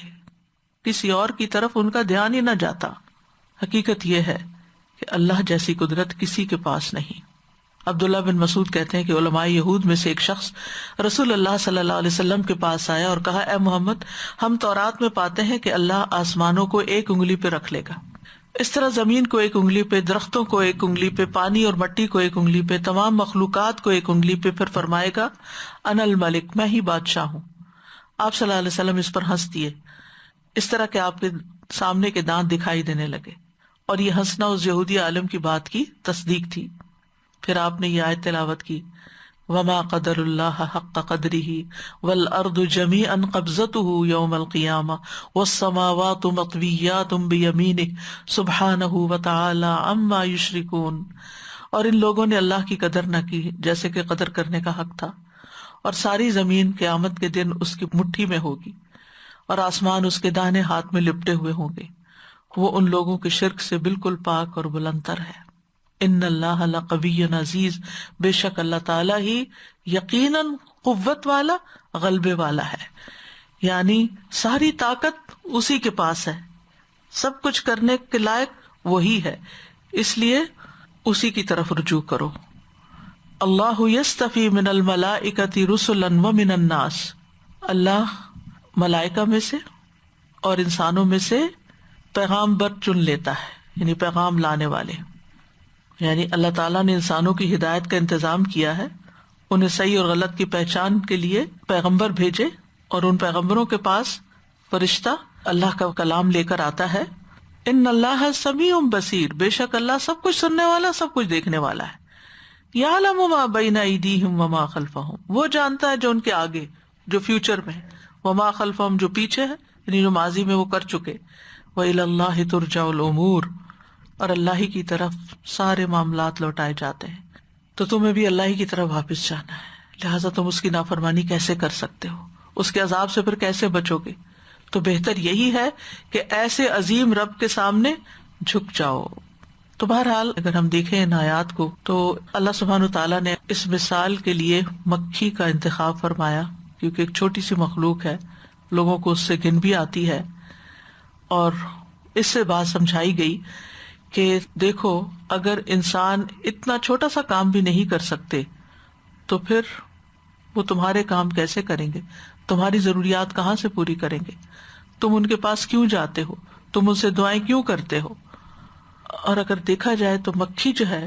کسی اور کی طرف ان کا دھیان ہی نہ جاتا. حقیقت یہ ہے کہ اللہ جیسی قدرت کسی کے پاس نہیں. عبداللہ بن مسعود کہتے ہیں کہ علماء یہود میں سے ایک شخص رسول اللہ صلی اللہ علیہ وسلم کے پاس آیا اور کہا، اے محمد، ہم تورات میں پاتے ہیں کہ اللہ آسمانوں کو 1 انگلی پہ رکھ لے گا، اس طرح زمین کو ایک انگلی پہ، درختوں کو ایک انگلی پہ، پانی اور مٹی کو ایک انگلی پہ، تمام مخلوقات کو ایک انگلی پہ، پھر فرمائے گا انا الملک، میں ہی بادشاہ ہوں۔ آپ صلی اللہ علیہ وسلم اس پر ہنس دیے، اس طرح کہ آپ کے سامنے کے دانت دکھائی دینے لگے، اور یہ ہنسنا اس یہودی عالم کی بات کی تصدیق تھی۔ پھر آپ نے یہ آیت تلاوت کی، وما قدر اللہ حق قدرہ والارض جمیعا قبضتہ یوم القیامہ والسماوات مطویات بیمینہ سبحانہ وتعالی عما یشرکون۔ اور ان لوگوں نے اللہ کی قدر نہ کی جیسے کہ قدر کرنے کا حق تھا، اور ساری زمین قیامت کے دن اس کی مٹھی میں ہوگی، اور آسمان اس کے دائیں ہاتھ میں لپٹے ہوئے ہوں گے۔ وہ ان لوگوں کے شرک سے بالکل پاک اور بلند تر ہے۔ ان اللہ لقوی عزیز، بے شک اللہ تعالیٰ ہی یقیناً قوت والا، غلبے والا ہے، یعنی ساری طاقت اسی کے پاس ہے، سب کچھ کرنے کے لائق وہی ہے، اس لیے اسی کی طرف رجوع کرو۔ اللہ یستفی من الملائکۃ رسلا ومن الناس، اللہ ملائکہ میں سے اور انسانوں میں سے پیغامبر چن لیتا ہے، یعنی پیغام لانے والے، یعنی اللہ تعالیٰ نے انسانوں کی ہدایت کا انتظام کیا ہے، انہیں صحیح اور غلط کی پہچان کے لیے پیغمبر بھیجے، اور ان پیغمبروں کے پاس فرشتہ اللہ کا کلام لے کر آتا ہے۔ ان اللہ سمیع بصیر، بے شک اللہ سب کچھ سننے والا، سب کچھ دیکھنے والا ہے۔ یعلم ما بین ایدیہم وما خلفہم، وہ جانتا ہے جو ان کے آگے، جو فیوچر میں ہے، وما خلفہم جو پیچھے ہے، یعنی جو ماضی میں وہ کر چکے۔ وإلی اللہ ترجع الامور، اور اللہ ہی کی طرف سارے معاملات لوٹائے جاتے ہیں۔ تو تمہیں بھی اللہ ہی کی طرف واپس جانا ہے، لہٰذا تم اس کی نافرمانی کیسے کر سکتے ہو، اس کے عذاب سے پھر کیسے بچو گے؟ تو بہتر یہی ہے کہ ایسے عظیم رب کے سامنے جھک جاؤ۔ تو بہرحال اگر ہم دیکھیں ان آیات کو تو اللہ سبحانہ وتعالیٰ نے اس مثال کے لیے مکھی کا انتخاب فرمایا، کیونکہ ایک چھوٹی سی مخلوق ہے، لوگوں کو اس سے گن بھی آتی ہے، اور اس سے بات سمجھائی گئی کہ دیکھو اگر انسان اتنا چھوٹا سا کام بھی نہیں کر سکتے تو پھر وہ تمہارے کام کیسے کریں گے، تمہاری ضروریات کہاں سے پوری کریں گے، تم ان کے پاس کیوں جاتے ہو، تم ان سے دعائیں کیوں کرتے ہو۔ اور اگر دیکھا جائے تو مکھی جو ہے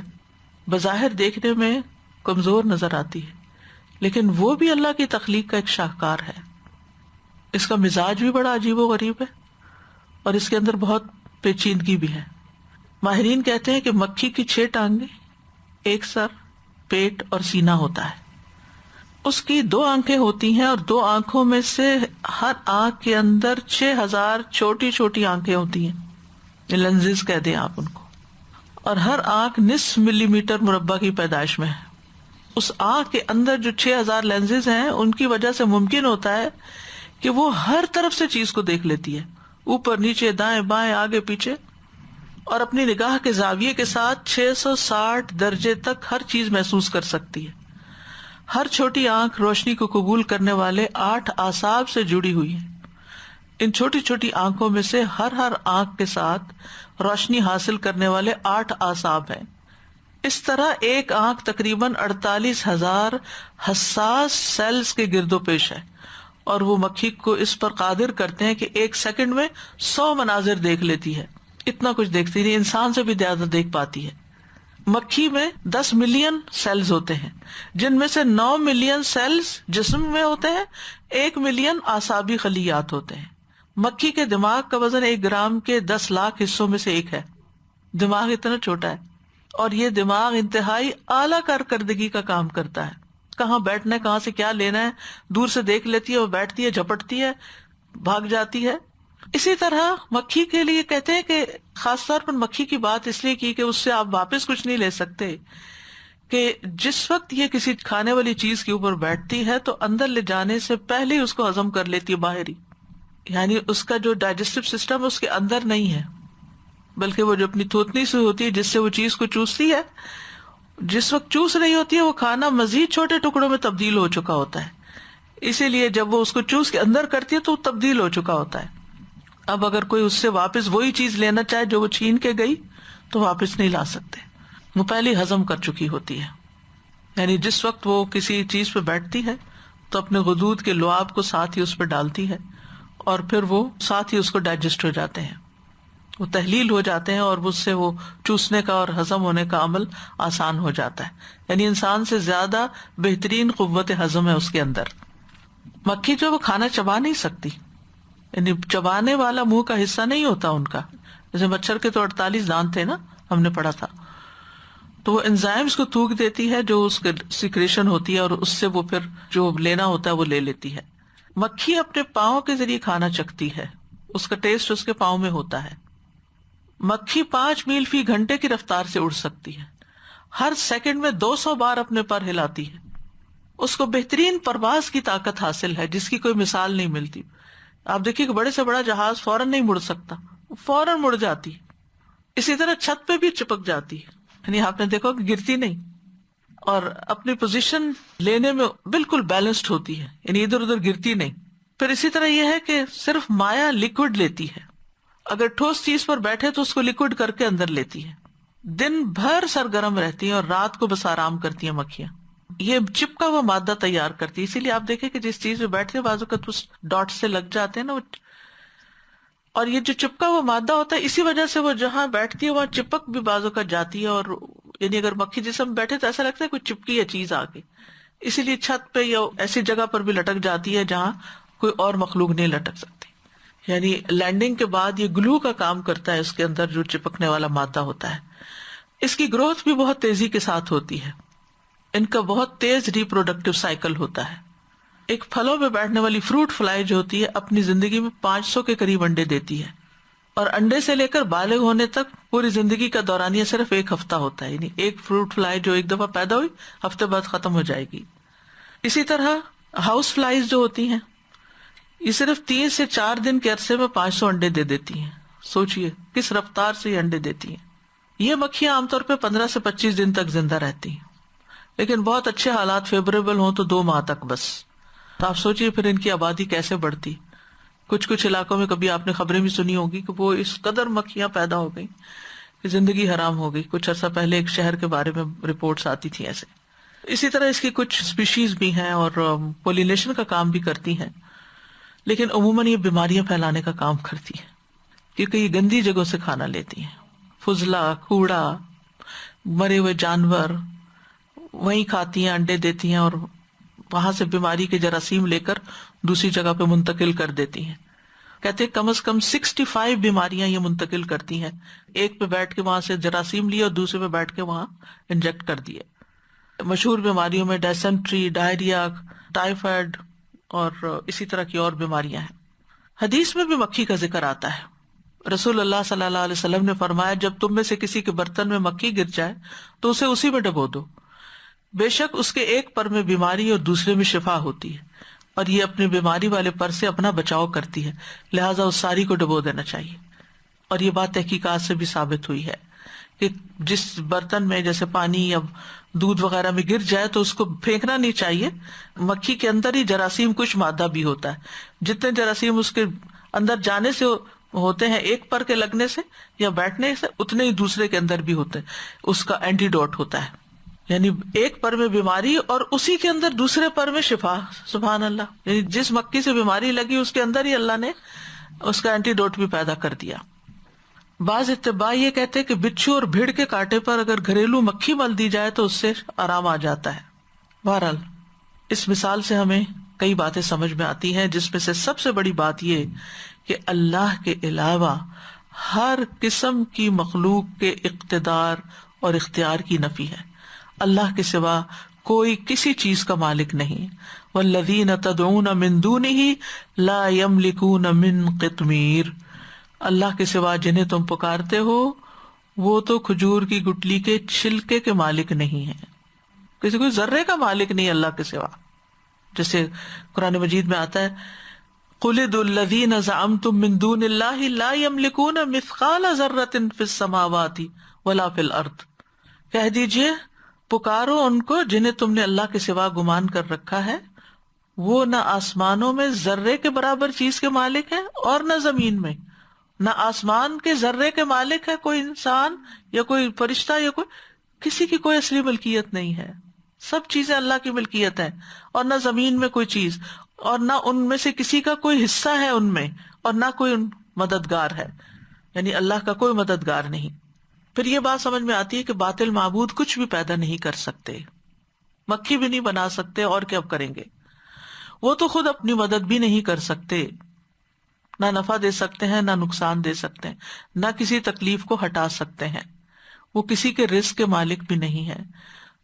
بظاہر دیکھنے میں کمزور نظر آتی ہے، لیکن وہ بھی اللہ کی تخلیق کا ایک شاہکار ہے۔ اس کا مزاج بھی بڑا عجیب و غریب ہے، اور اس کے اندر بہت پیچیدگی بھی ہے۔ ماہرین کہتے ہیں کہ مکھی کی 6 ٹانگیں، ایک سر، پیٹ اور سینہ ہوتا ہے۔ اس کی 2 آنکھیں ہوتی ہیں، اور 2 آنکھوں میں سے ہر آنکھ کے اندر 6000 چھوٹی چھوٹی آنکھیں ہوتی ہیں، لینزز کہہ دیں آپ ان کو، اور ہر آنکھ نصف ملی میٹر مربع کی پیدائش میں ہے۔ اس آنکھ کے اندر جو 6000 لینزز ہیں ان کی وجہ سے ممکن ہوتا ہے کہ وہ ہر طرف سے چیز کو دیکھ لیتی ہے، اوپر نیچے دائیں بائیں آگے پیچھے، اور اپنی نگاہ کے زاویے کے ساتھ 660 درجے تک ہر چیز محسوس کر سکتی ہے۔ ہر چھوٹی آنکھ روشنی کو قبول کرنے والے 8 اعصاب سے جڑی ہوئی ہے۔ ان چھوٹی چھوٹی آنکھوں میں سے ہر آنکھ کے ساتھ روشنی حاصل کرنے والے 8 اعصاب ہیں۔ اس طرح ایک آنکھ تقریباً 48,000 حساس سیلز کے گرد و پیش ہے، اور وہ مکھی کو اس پر قادر کرتے ہیں کہ ایک سیکنڈ میں 100 مناظر دیکھ لیتی ہے۔ اتنا کچھ دیکھتی نہیں، انسان سے بھی زیادہ دیکھ پاتی ہے۔ مکھی میں 10 ملین سیلز ہوتے ہیں، جن میں سے 9 ملین سیلز جسم میں ہوتے ہیں، 1 ملین اعصابی خلیات ہوتے ہیں۔ مکھی کے دماغ کا وزن 1 گرام کے 10 لاکھ حصوں میں سے ایک ہے۔ دماغ اتنا چھوٹا ہے، اور یہ دماغ انتہائی اعلیٰ کارکردگی کا کام کرتا ہے۔ کہاں بیٹھنا ہے، کہاں سے کیا لینا ہے، دور سے دیکھ لیتی ہے، وہ بیٹھتی ہے، جھپٹتی ہے، بھاگ جاتی ہے۔ اسی طرح مکھی کے لیے کہتے ہیں کہ خاص طور پر مکھی کی بات اس لیے کی کہ اس سے آپ واپس کچھ نہیں لے سکتے، کہ جس وقت یہ کسی کھانے والی چیز کے اوپر بیٹھتی ہے تو اندر لے جانے سے پہلے ہی اس کو ہضم کر لیتی ہے باہر ہی، یعنی اس کا جو ڈائجسٹو سسٹم اس کے اندر نہیں ہے، بلکہ وہ جو اپنی تھوتنی سے ہوتی ہے جس سے وہ چیز کو چوستی ہے، جس وقت چوس رہی ہوتی ہے وہ کھانا مزید چھوٹے ٹکڑوں میں تبدیل ہو چکا ہوتا ہے، اسی لیے جب وہ اس کو چوس کے اندر کرتی ہے تو وہ تبدیل ہو چکا ہوتا ہے۔ اب اگر کوئی اس سے واپس وہی چیز لینا چاہے جو وہ چھین کے گئی تو واپس نہیں لا سکتے، وہ پہلے ہضم کر چکی ہوتی ہے۔ یعنی جس وقت وہ کسی چیز پہ بیٹھتی ہے تو اپنے غدود کے لعاب کو ساتھ ہی اس پہ ڈالتی ہے، اور پھر وہ ساتھ ہی اس کو ڈائجسٹ ہو جاتے ہیں۔ وہ تحلیل ہو جاتے ہیں اور اس سے وہ چوسنے کا اور ہضم ہونے کا عمل آسان ہو جاتا ہے. یعنی انسان سے زیادہ بہترین قوت ہضم ہے اس کے اندر. مکھی جو وہ کھانا چبا نہیں سکتی، یعنی چبانے والا منہ کا حصہ نہیں ہوتا ان کا. جیسے مچھر کے تو 48 دانت تھے نا، ہم نے پڑھا تھا. تو وہ انزائمز کو تھوک دیتی ہے جو اس کے سیکریشن ہوتی ہے، اور اس سے وہ پھر جو لینا ہوتا ہے وہ لے لیتی ہے. مکھی اپنے پاؤں کے ذریعے کھانا چکھتی ہے، اس کا ٹیسٹ اس کے پاؤں میں ہوتا ہے. مکھی 5 میل فی گھنٹے کی رفتار سے اڑ سکتی ہے، ہر سیکنڈ میں 200 بار اپنے پر ہلاتی ہے. اس کو بہترین پرواز کی طاقت حاصل ہے جس کی کوئی مثال نہیں ملتی. آپ دیکھیے کہ بڑے سے بڑا جہاز فوراً نہیں مڑ سکتا، فوراً مڑ جاتی. اسی طرح چھت پہ بھی چپک جاتی ہے، یعنی آپ نے دیکھا کہ گرتی نہیں، اور اپنی پوزیشن لینے میں بالکل بیلنسڈ ہوتی ہے، یعنی ادھر ادھر گرتی نہیں. پھر اسی طرح یہ ہے کہ صرف مایا لکوڈ لیتی ہے، اگر ٹھوس چیز پر بیٹھے تو اس کو لکوڈ کر کے اندر لیتی ہے. دن بھر سرگرم رہتی ہیں اور رات کو بس آرام کرتی ہیں مکھیاں. یہ چپکا ہوا مادہ تیار کرتی ہے، اسی لیے آپ دیکھیں کہ جس چیز میں بیٹھتے ہیں بازو کا ڈاٹ سے لگ جاتے ہیں نا، اور یہ جو چپکا ہوا مادہ ہوتا ہے اسی وجہ سے وہ جہاں بیٹھتی ہے وہاں چپک بھی بازو کا جاتی ہے. اور یعنی اگر مکھی جسم بیٹھے تو ایسا لگتا ہے کوئی چپکی ہے چیز آگے، اسی لیے چھت پہ یا ایسی جگہ پر بھی لٹک جاتی ہے جہاں کوئی اور مخلوق نہیں لٹک سکتی. یعنی لینڈنگ کے بعد یہ گلو کا کام کرتا ہے اس کے اندر جو چپکنے والا مادہ ہوتا ہے. اس کی گروتھ بھی بہت تیزی کے ساتھ ہوتی ہے، ان کا بہت تیز ریپروڈکٹیو سائیکل ہوتا ہے. ایک پھلوں میں بیٹھنے والی فروٹ فلائی جو ہوتی ہے اپنی زندگی میں 500 کے قریب انڈے دیتی ہے، اور انڈے سے لے کر بالغ ہونے تک پوری زندگی کا دورانیہ صرف 1 ہفتہ ہوتا ہے. یعنی ایک فروٹ فلائی جو ایک دفعہ پیدا ہوئی ہفتے بعد ختم ہو جائے گی. اسی طرح ہاؤس فلائیز جو ہوتی ہیں یہ صرف 3 سے 4 دن کے عرصے میں 500 انڈے دے دیتی ہیں. سوچئے کس رفتار سے یہ انڈے دیتی ہیں. یہ مکھیاں عام طور پہ 15 سے 25 دن تک زندہ رہتی ہیں، لیکن بہت اچھے حالات فیوریبل ہوں تو 2 ماہ تک بس. تو آپ سوچئے پھر ان کی آبادی کیسے بڑھتی. کچھ علاقوں میں کبھی آپ نے خبریں بھی سنی ہوگی کہ وہ اس قدر مکھیاں پیدا ہو گئی کہ زندگی حرام ہو گئی. کچھ عرصہ پہلے ایک شہر کے بارے میں رپورٹس آتی تھی ایسے. اسی طرح اس کی کچھ اسپیشیز بھی ہیں اور پولینیشن کا کام بھی کرتی ہیں، لیکن عموماً یہ بیماریاں پھیلانے کا کام کرتی ہیں کیونکہ یہ گندی جگہوں سے کھانا لیتی ہیں. فضلہ، کوڑا، مرے ہوئے جانور وہیں کھاتی ہیں، انڈے دیتی ہیں، اور وہاں سے بیماری کے جراثیم لے کر دوسری جگہ پہ منتقل کر دیتی ہیں. کہتے کم از کم 65 بیماریاں یہ منتقل کرتی ہیں. ایک پہ بیٹھ کے وہاں سے جراثیم لیے اور دوسرے پہ بیٹھ کے وہاں انجیکٹ کر دیے. مشہور بیماریوں میں ڈائسنٹری، ڈائریا، ٹائیفائڈ اور اسی طرح کی اور بیماریاں ہیں. حدیث میں بھی مکھی کا ذکر آتا ہے. رسول اللہ صلی اللہ علیہ وسلم نے فرمایا جب تم میں سے کسی کے برتن میں مکھی گر جائے تو اسے اسی میں ڈبو دو، بے شک اس کے ایک پر میں بیماری اور دوسرے میں شفا ہوتی ہے، اور یہ اپنے بیماری والے پر سے اپنا بچاؤ کرتی ہے، لہٰذا اس ساری کو ڈبو دینا چاہیے. اور یہ بات تحقیقات سے بھی ثابت ہوئی ہے کہ جس برتن میں جیسے پانی یا دودھ وغیرہ میں گر جائے تو اس کو پھینکنا نہیں چاہیے. مکھی کے اندر ہی جراثیم کش مادہ بھی ہوتا ہے، جتنے جراثیم اس کے اندر جانے سے ہوتے ہیں ایک پر کے لگنے سے یا بیٹھنے سے، اتنے ہی دوسرے کے اندر بھی ہوتے ہیں. اس کا اینٹی ڈوٹ ہوتا ہے، یعنی ایک پر میں بیماری اور اسی کے اندر دوسرے پر میں شفا. سبحان اللہ. یعنی جس مکھی سے بیماری لگی اس کے اندر ہی اللہ نے اس کا اینٹی ڈوٹ بھی پیدا کر دیا. بعض اتباع یہ کہتے کہ بچھو اور بھیڑ کے کانٹے پر اگر گھریلو مکھی مل دی جائے تو اس سے آرام آ جاتا ہے. بہرحال اس مثال سے ہمیں کئی باتیں سمجھ میں آتی ہیں، جس میں سے سب سے بڑی بات یہ کہ اللہ کے علاوہ ہر قسم کی مخلوق کے اقتدار اور اختیار کی نفی ہے. اللہ کے سوا کوئی کسی چیز کا مالک نہیں. والذین تدعون من دونہ لا یملکون من قطمیر. اللہ کے سوا جنہیں تم پکارتے ہو وہ تو کھجور کی گٹلی کے چھلکے کے مالک نہیں ہیں. کسی کوئی ذرے کا مالک نہیں اللہ کے سوا. جیسے قرآن مجید میں آتا ہے قل ادعوا الذین زعمتم من دون اللہ لا یملکون مثقال ذرۃ فی السماوات ولا فی الارض. کہہ دیجئے پکارو ان کو جنہیں تم نے اللہ کے سوا گمان کر رکھا ہے، وہ نہ آسمانوں میں ذرے کے برابر چیز کے مالک ہیں اور نہ زمین میں. نہ آسمان کے ذرے کے مالک ہے کوئی انسان یا کوئی فرشتہ یا کوئی، کسی کی کوئی اصلی ملکیت نہیں ہے. سب چیزیں اللہ کی ملکیت ہے، اور نہ زمین میں کوئی چیز، اور نہ ان میں سے کسی کا کوئی حصہ ہے ان میں، اور نہ کوئی مددگار ہے. یعنی اللہ کا کوئی مددگار نہیں۔ پھر یہ بات سمجھ میں آتی ہے کہ باطل معبود کچھ بھی پیدا نہیں کر سکتے، مکھی بھی نہیں بنا سکتے، اور کیا کریں گے؟ وہ تو خود اپنی مدد بھی نہیں کر سکتے، نہ نفع دے سکتے ہیں، نہ نقصان دے سکتے ہیں، نہ کسی تکلیف کو ہٹا سکتے ہیں، وہ کسی کے رزق کے مالک بھی نہیں ہے۔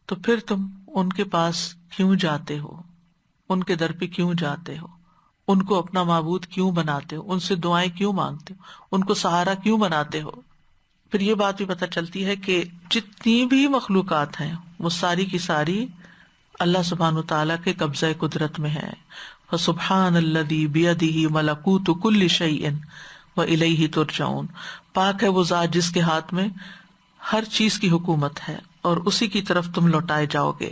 تو پھر تم ان کے پاس کیوں جاتے ہو؟ ان کے در پہ کیوں جاتے ہو؟ ان کو اپنا معبود کیوں بناتے ہو؟ ان سے دعائیں کیوں مانگتے ہو؟ ان کو سہارا کیوں بناتے ہو؟ پھر یہ بات بھی پتہ چلتی ہے کہ جتنی بھی مخلوقات ہیں وہ ساری کی ساری اللہ سبحانہ تعالیٰ کے قبضہ قدرت میں ہے۔ فسبحان الذی بیدہ ملکوت کل شیء والیہ ترجعون، پاک ہے وہ ذات جس کے ہاتھ میں ہر چیز کی حکومت ہے اور اسی کی طرف تم لوٹائے جاؤ گے۔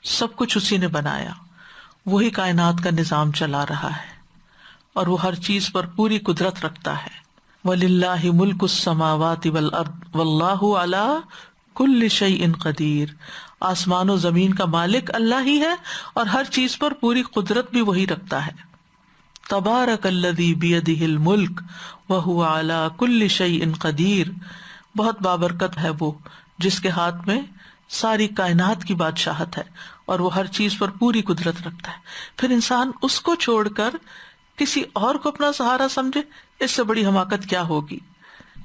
سب کچھ اسی نے بنایا، وہی کائنات کا نظام چلا رہا ہے اور وہ ہر چیز پر پوری قدرت رکھتا ہے۔ وَلِلَّهِ مُلْكُ السَّمَاوَاتِ وَالْأَرْضِ وَاللَّهُ عَلَى كُلِّ شَيْءٍ قَدِيرٌ، آسمان و زمین کا مالک اللہ ہی ہے اور ہر چیز پر پوری قدرت بھی وہی رکھتا ہے۔ تبارک الذی بیدہ الملک وہو علی کل شیء قدیر، بہت بابرکت ہے وہ جس کے ہاتھ میں ساری کائنات کی بادشاہت ہے اور وہ ہر چیز پر پوری قدرت رکھتا ہے۔ پھر انسان اس کو چھوڑ کر کسی اور کو اپنا سہارا سمجھے، اس سے بڑی حماقت کیا ہوگی؟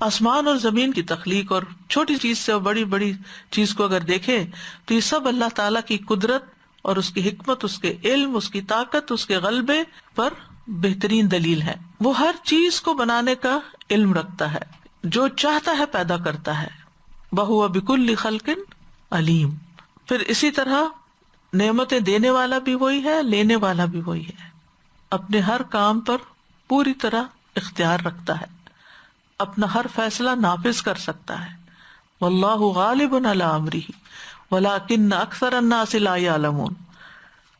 آسمان اور زمین کی تخلیق اور چھوٹی چیز سے بڑی بڑی چیز کو اگر دیکھیں تو یہ سب اللہ تعالیٰ کی قدرت اور اس کی حکمت، اس کے علم، اس کی طاقت، اس کے غلبے پر بہترین دلیل ہے۔ وہ ہر چیز کو بنانے کا علم رکھتا ہے، جو چاہتا ہے پیدا کرتا ہے۔ وَهُوَ بِكُلِّ خَلْقٍ علیم۔ پھر اسی طرح نعمتیں دینے والا بھی وہی ہے، لینے والا بھی وہی ہے، اپنے ہر کام پر پوری طرح اختیار رکھتا ہے، اپنا ہر فیصلہ نافذ کر سکتا ہے۔ واللہ غالب علی امرہ ولکن اکثر الناس لا یعلمون،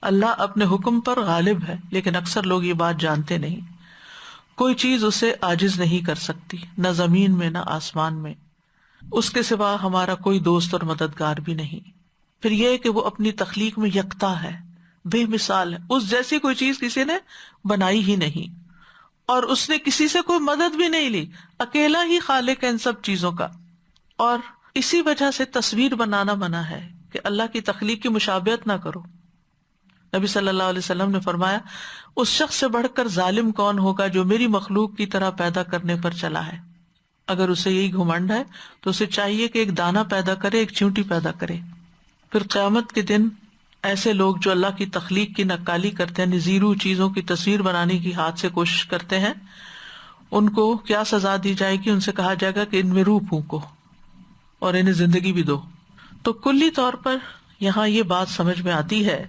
اللہ اپنے حکم پر غالب ہے لیکن اکثر لوگ یہ بات جانتے نہیں۔ کوئی چیز اسے عاجز نہیں کر سکتی، نہ زمین میں نہ آسمان میں، اس کے سوا ہمارا کوئی دوست اور مددگار بھی نہیں۔ پھر یہ کہ وہ اپنی تخلیق میں یکتا ہے، بے مثال ہے، اس جیسی کوئی چیز کسی نے بنائی ہی نہیں اور اس نے کسی سے کوئی مدد بھی نہیں لی، اکیلا ہی خالق ہے ان سب چیزوں کا۔ اور اسی وجہ سے تصویر بنانا منع ہے کہ اللہ کی تخلیق کی مشابہت نہ کرو۔ نبی صلی اللہ علیہ وسلم نے فرمایا، اس شخص سے بڑھ کر ظالم کون ہوگا جو میری مخلوق کی طرح پیدا کرنے پر چلا ہے۔ اگر اسے یہی گھمنڈ ہے تو اسے چاہیے کہ ایک دانہ پیدا کرے، ایک چیونٹی پیدا کرے۔ پھر قیامت کے دن ایسے لوگ جو اللہ کی تخلیق کی نقالی کرتے ہیں، زیرو چیزوں کی تصویر بنانے کی ہاتھ سے کوشش کرتے ہیں، ان کو کیا سزا دی جائے گی؟ ان سے کہا جائے گا کہ ان میں روح پھونکو اور انہیں زندگی بھی دو۔ تو کلی طور پر یہاں یہ بات سمجھ میں آتی ہے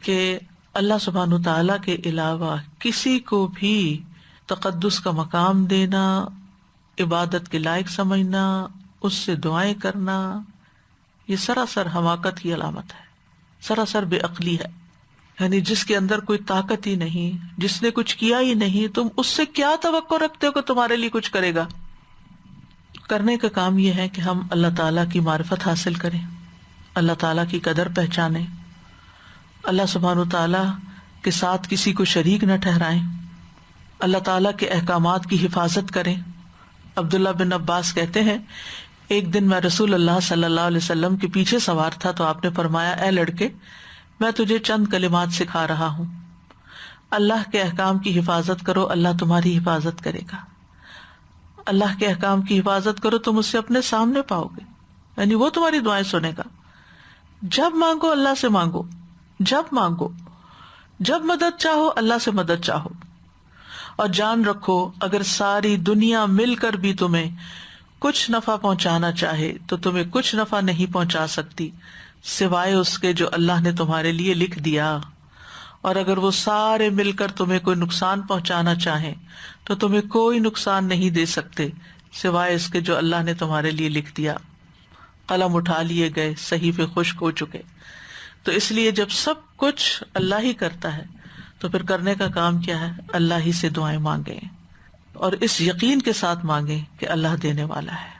کہ اللہ سبحانہ تعالیٰ کے علاوہ کسی کو بھی تقدس کا مقام دینا، عبادت کے لائق سمجھنا، اس سے دعائیں کرنا، یہ سراسر حماقت کی علامت ہے، سراسر بے عقلی ہے۔ یعنی جس کے اندر کوئی طاقت ہی نہیں، جس نے کچھ کیا ہی نہیں، تم اس سے کیا توقع رکھتے ہو کہ تمہارے لیے کچھ کرے گا؟ کرنے کا کام یہ ہے کہ ہم اللہ تعالیٰ کی معرفت حاصل کریں، اللہ تعالیٰ کی قدر پہچانیں، اللہ سبحانہ تعالیٰ کے ساتھ کسی کو شریک نہ ٹھہرائیں، اللہ تعالیٰ کے احکامات کی حفاظت کریں۔ عبداللہ بن عباس کہتے ہیں، ایک دن میں رسول اللہ صلی اللہ علیہ وسلم کے پیچھے سوار تھا تو آپ نے فرمایا، اے لڑکے، میں تجھے چند کلمات سکھا رہا ہوں، اللہ کے احکام کی حفاظت کرو، اللہ تمہاری حفاظت کرے گا۔ اللہ کے احکام کی حفاظت کرو، تم اس سے اپنے سامنے پاؤ گے، یعنی وہ تمہاری دعائیں سنے گا۔ جب مانگو اللہ سے مانگو، جب مانگو، جب مدد چاہو اللہ سے مدد چاہو، اور جان رکھو اگر ساری دنیا مل کر بھی تمہیں کچھ نفع پہنچانا چاہے تو تمہیں کچھ نفع نہیں پہنچا سکتی سوائے اس کے جو اللہ نے تمہارے لیے لکھ دیا، اور اگر وہ سارے مل کر تمہیں کوئی نقصان پہنچانا چاہیں تو تمہیں کوئی نقصان نہیں دے سکتے سوائے اس کے جو اللہ نے تمہارے لیے لکھ دیا۔ قلم اٹھا لیے گئے، صحیفے خشک ہو چکے۔ تو اس لیے جب سب کچھ اللہ ہی کرتا ہے تو پھر کرنے کا کام کیا ہے؟ اللہ ہی سے دعائیں مانگیں اور اس یقین کے ساتھ مانگیں کہ اللہ دینے والا ہے،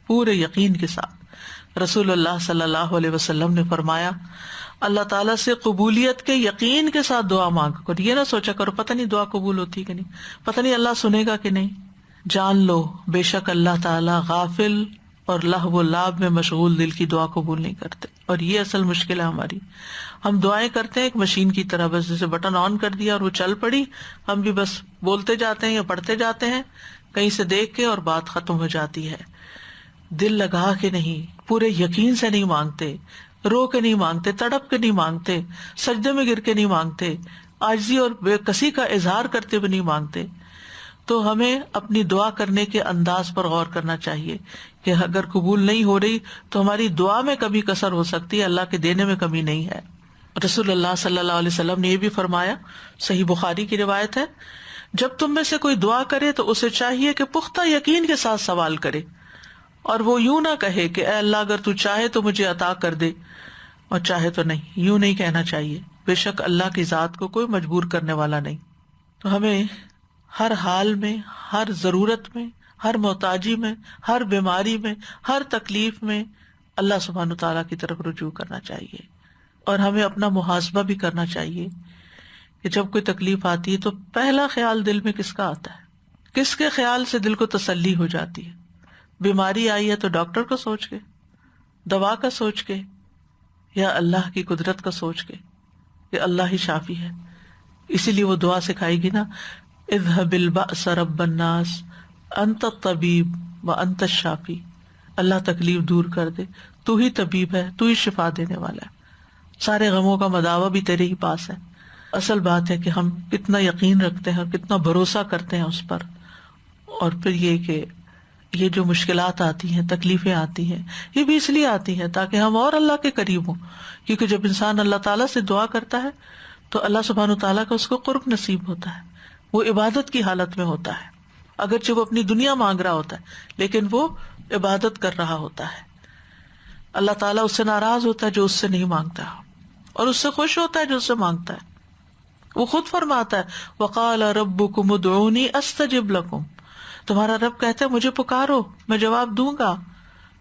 پورے یقین کے ساتھ۔ رسول اللہ صلی اللہ علیہ وسلم نے فرمایا، اللہ تعالیٰ سے قبولیت کے یقین کے ساتھ دعا مانگ کر، یہ نہ سوچا کرو پتہ نہیں دعا قبول ہوتی کہ نہیں، پتہ نہیں اللہ سنے گا کہ نہیں، جان لو بے شک اللہ تعالیٰ غافل اور لہو و لعب میں مشغول دل کی دعا قبول نہیں کرتے. اور یہ اصل مشکل ہے ہماری. ہم دعائیں کرتے ہیں ایک مشین کی طرح، بس جیسے بٹن آن کر دیا اور وہ چل پڑی، ہم بھی بس بولتے جاتے ہیں یا پڑھتے جاتے ہیں کہیں سے دیکھ کے اور بات ختم ہو جاتی ہے. دل لگا کے نہیں، پورے یقین سے نہیں مانگتے، رو کے نہیں مانگتے، تڑپ کے نہیں مانگتے، سجدے میں گر کے نہیں مانگتے، عاجزی اور بے کسی کا اظہار کرتے ہوئے نہیں مانگتے. تو ہمیں اپنی دعا کرنے کے انداز پر غور کرنا چاہیے کہ اگر قبول نہیں ہو رہی تو ہماری دعا میں کبھی کسر ہو سکتی ہے، اللہ کے دینے میں کمی نہیں ہے. رسول اللہ صلی اللہ علیہ وسلم نے یہ بھی فرمایا، صحیح بخاری کی روایت ہے، جب تم میں سے کوئی دعا کرے تو اسے چاہیے کہ پختہ یقین کے ساتھ سوال کرے، اور وہ یوں نہ کہے کہ اے اللہ اگر تو چاہے تو مجھے عطا کر دے اور چاہے تو نہیں. یوں نہیں کہنا چاہیے. بے شک اللہ کی ذات کو کوئی مجبور کرنے والا نہیں. تو ہمیں ہر حال میں، ہر ضرورت میں، ہر محتاجی میں، ہر بیماری میں، ہر تکلیف میں اللہ سبحانہ تعالیٰ کی طرف رجوع کرنا چاہیے. اور ہمیں اپنا محاسبہ بھی کرنا چاہیے کہ جب کوئی تکلیف آتی ہے تو پہلا خیال دل میں کس کا آتا ہے، کس کے خیال سے دل کو تسلی ہو جاتی ہے. بیماری آئی ہے تو ڈاکٹر کو سوچ کے، دوا کا سوچ کے، یا اللہ کی قدرت کا سوچ کے کہ اللہ ہی شافی ہے. اسی لیے وہ دعا سکھائے گی نا، اذهب البأس رب الناس انت الطبیب وانت الشافی. اللہ تکلیف دور کر دے، تو ہی طبیب ہے، تو ہی شفا دینے والا ہے، سارے غموں کا مداوا بھی تیرے ہی پاس ہے. اصل بات ہے کہ ہم کتنا یقین رکھتے ہیں اور کتنا بھروسہ کرتے ہیں اس پر. اور پھر یہ کہ یہ جو مشکلات آتی ہیں، تکلیفیں آتی ہیں، یہ بھی اس لیے آتی ہیں تاکہ ہم اور اللہ کے قریب ہوں. کیونکہ جب انسان اللہ تعالیٰ سے دعا کرتا ہے تو اللہ سبحانہ تعالیٰ کا اس کو قرب نصیب ہوتا ہے. وہ عبادت کی حالت میں ہوتا ہے، اگرچہ وہ اپنی دنیا مانگ رہا ہوتا ہے لیکن وہ عبادت کر رہا ہوتا ہے. اللہ تعالیٰ اس سے ناراض ہوتا ہے جو اس سے نہیں مانگتا، اور اس سے خوش ہوتا ہے جو اس سے مانگتا ہے. وہ خود فرماتا ہے وقال ربکم ادعونی استجب لکم، تمہارا رب کہتا ہے مجھے پکارو میں جواب دوں گا.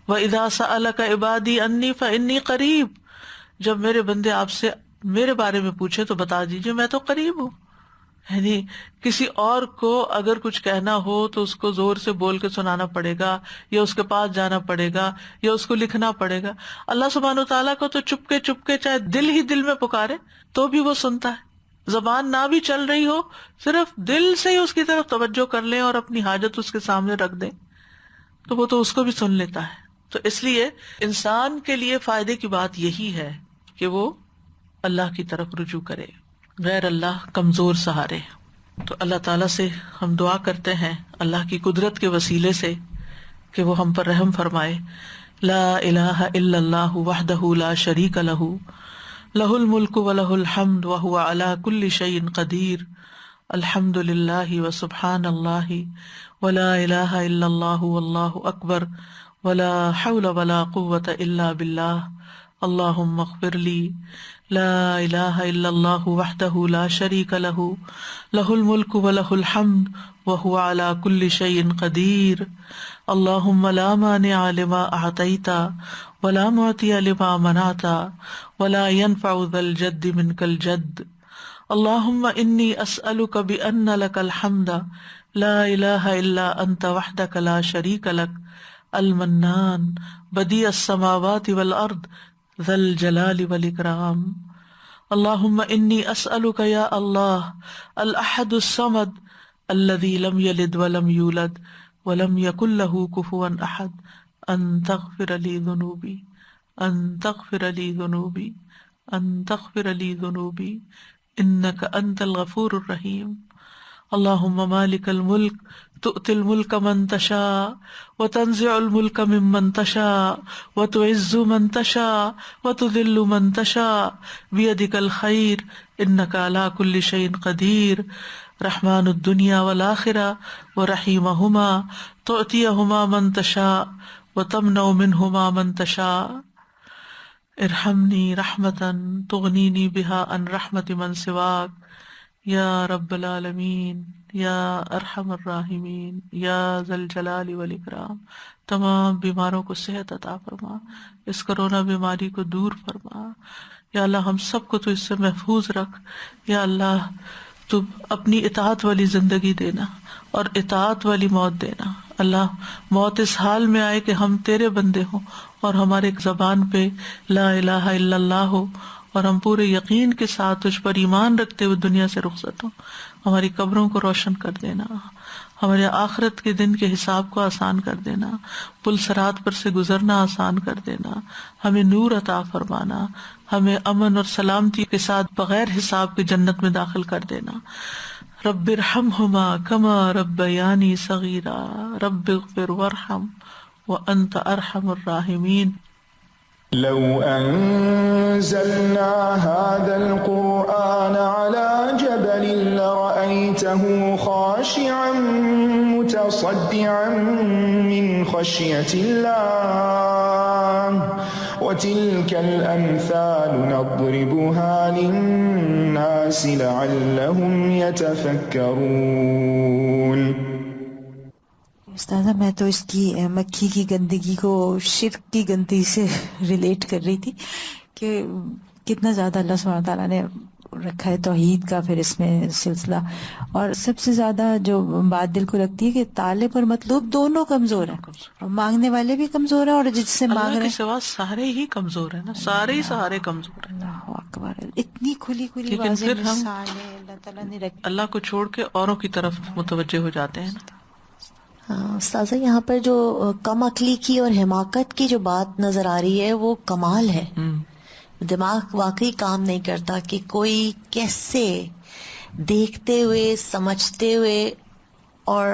وَإِذَا سَأَلَكَ عِبَادِي عَنِّي فَإِنِّي قَرِيب، جب میرے بندے آپ سے میرے بارے میں پوچھے تو بتا دیجیے میں تو قریب ہوں. یعنی کسی اور کو اگر کچھ کہنا ہو تو اس کو زور سے بول کے سنانا پڑے گا، یا اس کے پاس جانا پڑے گا، یا اس کو لکھنا پڑے گا. اللہ سبحانہ تعالیٰ کو تو چپکے چپکے چاہے دل ہی دل میں پکارے تو بھی وہ سنتا ہے. زبان نہ بھی چل رہی ہو، صرف دل سے ہی اس کی طرف توجہ کر لیں اور اپنی حاجت اس کے سامنے رکھ دیں تو وہ تو اس کو بھی سن لیتا ہے. تو اس لیے انسان کے لیے فائدے کی بات یہی ہے کہ وہ اللہ کی طرف رجوع کرے، غیر اللہ کمزور سہارے. تو اللہ تعالیٰ سے ہم دعا کرتے ہیں اللہ کی قدرت کے وسیلے سے کہ وہ ہم پر رحم فرمائے. لا الہ الا اللہ وحدہ لا شریک لہ لہ الملک ولہ الحمد وہو علی کل شیء قدیر. الحمد للہ وسبحان اللہ ولا الہ الا اللہ واللہ اکبر ولا حول ولا قوة الا باللہ. اللہم اغفر لی. لا الہ الا اللہ وحدہ لا شریک لہ لہ الملک ولہ الحمد وہو علی کل شیء قدیر. اللہم لا مانع لما اعطیت ولا معطی لما منعت ولا ينفع ذا الجد منک الجد. اللہم انی اسألک بأن لک الحمد لا الہ الا انت وحدک لا شریک لک المنان بدیع السماوات والارض ذا الجلال والاکرام. اللہم انی اسألک یا اللہ الاحد الصمد الذی لم یلد ولم یولد ولم یکن لہ کفوا احد ان تغفر لی ذنوبی ان تغفر لی ذنوبی ان تغفر لی ذنوبی انک انت الغفور الرحیم. اللہم مالک الملک تؤتی الملک من تشاء وتنزع الملک ممن تشاء وتعز من تشاء وتذل من تشاء بیدک الخیر انک علی کل شیء قدیر. رحمن الدنیا والآخرہ ورحیمہما تعطیہما من تشاء وتمنع منہما من تشاء. ارحمنی رحمتا تغنینی بہا عن رحمت من سواک یا رب العالمین یا ارحم الراحمین یا ذا الجلال والاکرام. تمام بیماروں کو صحت عطا فرما، اس کرونا بیماری کو دور فرما. یا اللہ ہم سب کو تو اس سے محفوظ رکھ. یا اللہ تو اپنی اطاعت والی زندگی دینا اور اطاعت والی موت دینا. اللہ موت اس حال میں آئے کہ ہم تیرے بندے ہوں اور ہمارے زبان پہ لا الہ الا اللہ ہو اور ہم پورے یقین کے ساتھ تجھ پر ایمان رکھتے ہوئے دنیا سے رخصت ہوں. ہماری قبروں کو روشن کر دینا، ہمارے آخرت کے دن کے حساب کو آسان کر دینا، پل صراط پر سے گزرنا آسان کر دینا، ہمیں نور عطا فرمانا، ہمیں امن اور سلامتی کے ساتھ بغیر حساب کے جنت میں داخل کر دینا. رب ارحمہما کما ربیانی صغیرا رب اغفر وارحم وانت ارحم الراحمین. لو أنزلنا هذا القرآن على جبل لرأيته خاشعا متصدعا من خشية الله وتلك الأمثال نضربها للناس لعلهم يتفكرون. استاذہ میں تو اس کی مکھی کی گندگی کو شرک کی گندگی سے ریلیٹ کر رہی تھی کہ کتنا زیادہ اللہ سبحانہ تعالیٰ نے رکھا ہے توحید کا پھر اس میں سلسلہ. اور سب سے زیادہ جو بات دل کو لگتی ہے کہ طالب اور مطلوب دونوں کمزور ہیں، اور مانگنے والے بھی کمزور ہیں اور جس سے مانگ اللہ رہے کے سوا سارے ہی کمزور ہیں نا، سارے ہی سارے کمزور ہیں. اللہ اکبر، اتنی کھلی کھلی لیکن واضح پھر ہم مثالیں اللہ تعالیٰ نے رکھی. اللہ کو چھوڑ کے اوروں کی طرف متوجہ ہو جاتے ہیں نا. استاذہ یہاں پر جو کم عقلی کی اور حماقت کی جو بات نظر آ رہی ہے وہ کمال ہے. دماغ واقعی کام نہیں کرتا کہ کوئی کیسے دیکھتے ہوئے سمجھتے ہوئے اور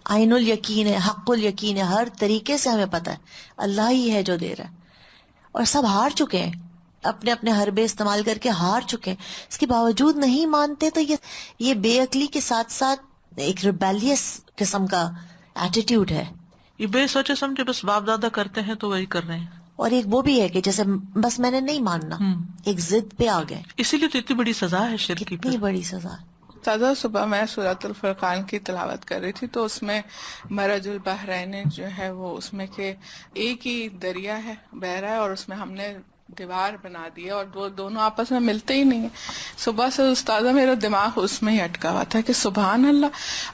عین الیقین ہے، حق الیقین ہے، ہر طریقے سے ہمیں پتہ ہے اللہ ہی ہے جو دے رہا ہے، اور سب ہار چکے ہیں، اپنے اپنے حربے استعمال کر کے ہار چکے ہیں، اس کے باوجود نہیں مانتے. تو یہ بے عقلی کے ساتھ ساتھ ایک ریبیلیس قسم کا ایٹیٹیوڈ ہے. یہ بے سوچے سمجھے بس باپ دادا کرتے ہیں تو وہی کر رہے ہیں. اور ایک وہ بھی ہے کہ جیسے بس میں نے نہیں ماننا، ایک ضد پہ آ گئے. اسی لیے تو اتنی بڑی سزا ہے شرک کی. کتنی بڑی سزا. تازہ صبح میں سورۃ الفرقان کی تلاوت کر رہی تھی تو اس میں مرج البحرین جو ہے وہ اس میں کہ ایک ہی دریا ہے بہ رہا ہے اور اس میں ہم نے دیوار بنا دی ہے اور دونوں آپس میں ملتے ہی نہیں ہیں. صبح سے استاذہ میرا دماغ اس میں ہی اٹکا ہوا تھا کہ سبحان اللہ،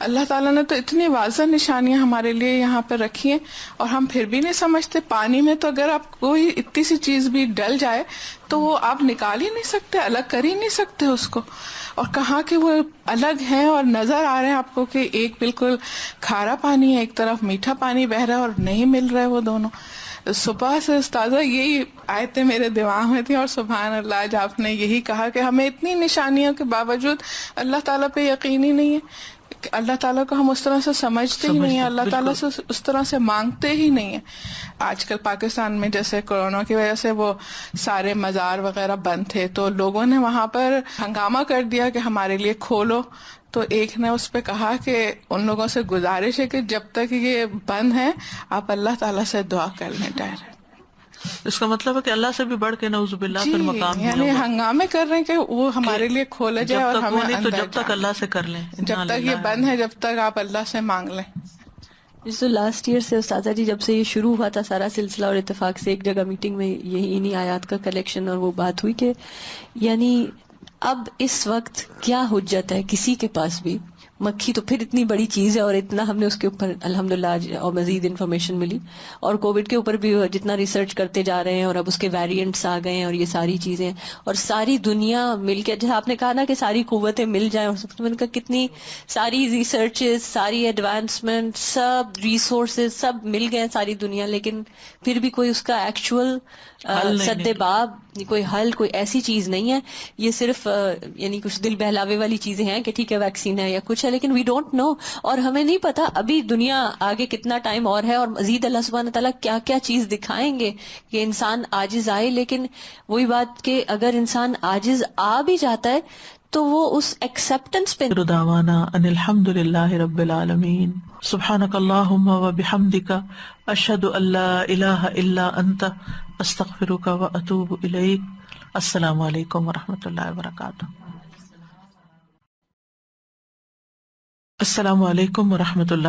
اللہ تعالیٰ نے تو اتنی واضح نشانیاں ہمارے لیے یہاں پہ رکھی ہیں اور ہم پھر بھی نہیں سمجھتے. پانی میں تو اگر آپ کوئی اتنی سی چیز بھی ڈل جائے تو وہ آپ نکال ہی نہیں سکتے، الگ کر ہی نہیں سکتے اس کو، اور کہاں کہ وہ الگ ہیں اور نظر آ رہے ہیں آپ کو کہ ایک بالکل کھارا پانی ہے، ایک طرف میٹھا پانی بہ رہا ہے اور نہیں مل رہے وہ دونوں. صبح سے استاذہ یہی آیتیں میرے دماغ میں تھیں اور سبحان اللہ آج آپ نے یہی کہا کہ ہمیں اتنی نشانیوں کے باوجود اللہ تعالیٰ پہ یقین ہی نہیں ہے، اللہ تعالیٰ کو ہم اس طرح سے سمجھتے ہی نہیں ہیں، اللہ تعالیٰ سے اس طرح سے مانگتے ہی نہیں ہیں. آج کل پاکستان میں جیسے کورونا کی وجہ سے وہ سارے مزار وغیرہ بند تھے تو لوگوں نے وہاں پر ہنگامہ کر دیا کہ ہمارے لیے کھولو. تو ایک نے اس پہ کہا کہ ان لوگوں سے گزارش ہے کہ جب تک یہ بند ہے آپ اللہ تعالیٰ سے دعا کر لیں ڈائریکٹ. اس کا مطلب ہے کہ اللہ سے بھی بڑھ کے نعوذ باللہ پھر مقام دیا یعنی ہوا. ہنگامے کر رہے ہیں کہ وہ ہمارے لیے کھولا جائے اور ہمیں نہیں تو اندر جب تک جانا. اللہ سے کر لیں. جب تک یہ بند ہے جب تک آپ اللہ سے مانگ لیں. تو لاسٹ ایئر سے استاذہ جی جب سے یہ شروع ہوا تھا سارا سلسلہ اور اتفاق سے ایک جگہ میٹنگ میں یہی انہی آیات کا کلیکشن اور وہ بات ہوئی کہ یعنی اب اس وقت کیا حجت ہے کسی کے پاس بھی. مکھی تو پھر اتنی بڑی چیز ہے اور اتنا ہم نے اس کے اوپر الحمدللہ اور مزید انفارمیشن ملی، اور کووڈ کے اوپر بھی جتنا ریسرچ کرتے جا رہے ہیں اور اب اس کے ویریئنٹس آ گئے ہیں اور یہ ساری چیزیں اور ساری دنیا مل کے، جیسے آپ نے کہا نا کہ ساری قوتیں مل جائیں، اور سب نے کہا کتنی ساری ریسرچز، ساری ایڈوانسمنٹ، سب ریسورسز سب مل گئے ساری دنیا، لیکن پھر بھی کوئی اس کا ایکچوئل سد باب، کوئی حل، کوئی ایسی چیز نہیں ہے. یہ صرف یعنی کچھ دل بہلاوے والی چیزیں ہیں کہ ٹھیک ہے ویکسین ہے یا کچھ ہے، لیکن وی ڈونٹ نو، اور ہمیں نہیں پتا ابھی دنیا آگے کتنا ٹائم اور ہے، اور مزید اللہ سبحانہ تعالیٰ کیا کیا چیز دکھائیں گے کہ انسان عاجز آئے. لیکن وہی بات کہ اگر انسان عاجز آ بھی جاتا ہے تو وہ اس ایکسپٹنس پہ. دعوانا ان الحمد للہ رب العالمین. سبحانک اللہم و بحمدک اشہد ان لا الہ الا انت استغفرک و اتوب الیک. السلام علیکم ورحمۃ اللہ وبرکاتہ. السلام علیکم ورحمۃ اللہ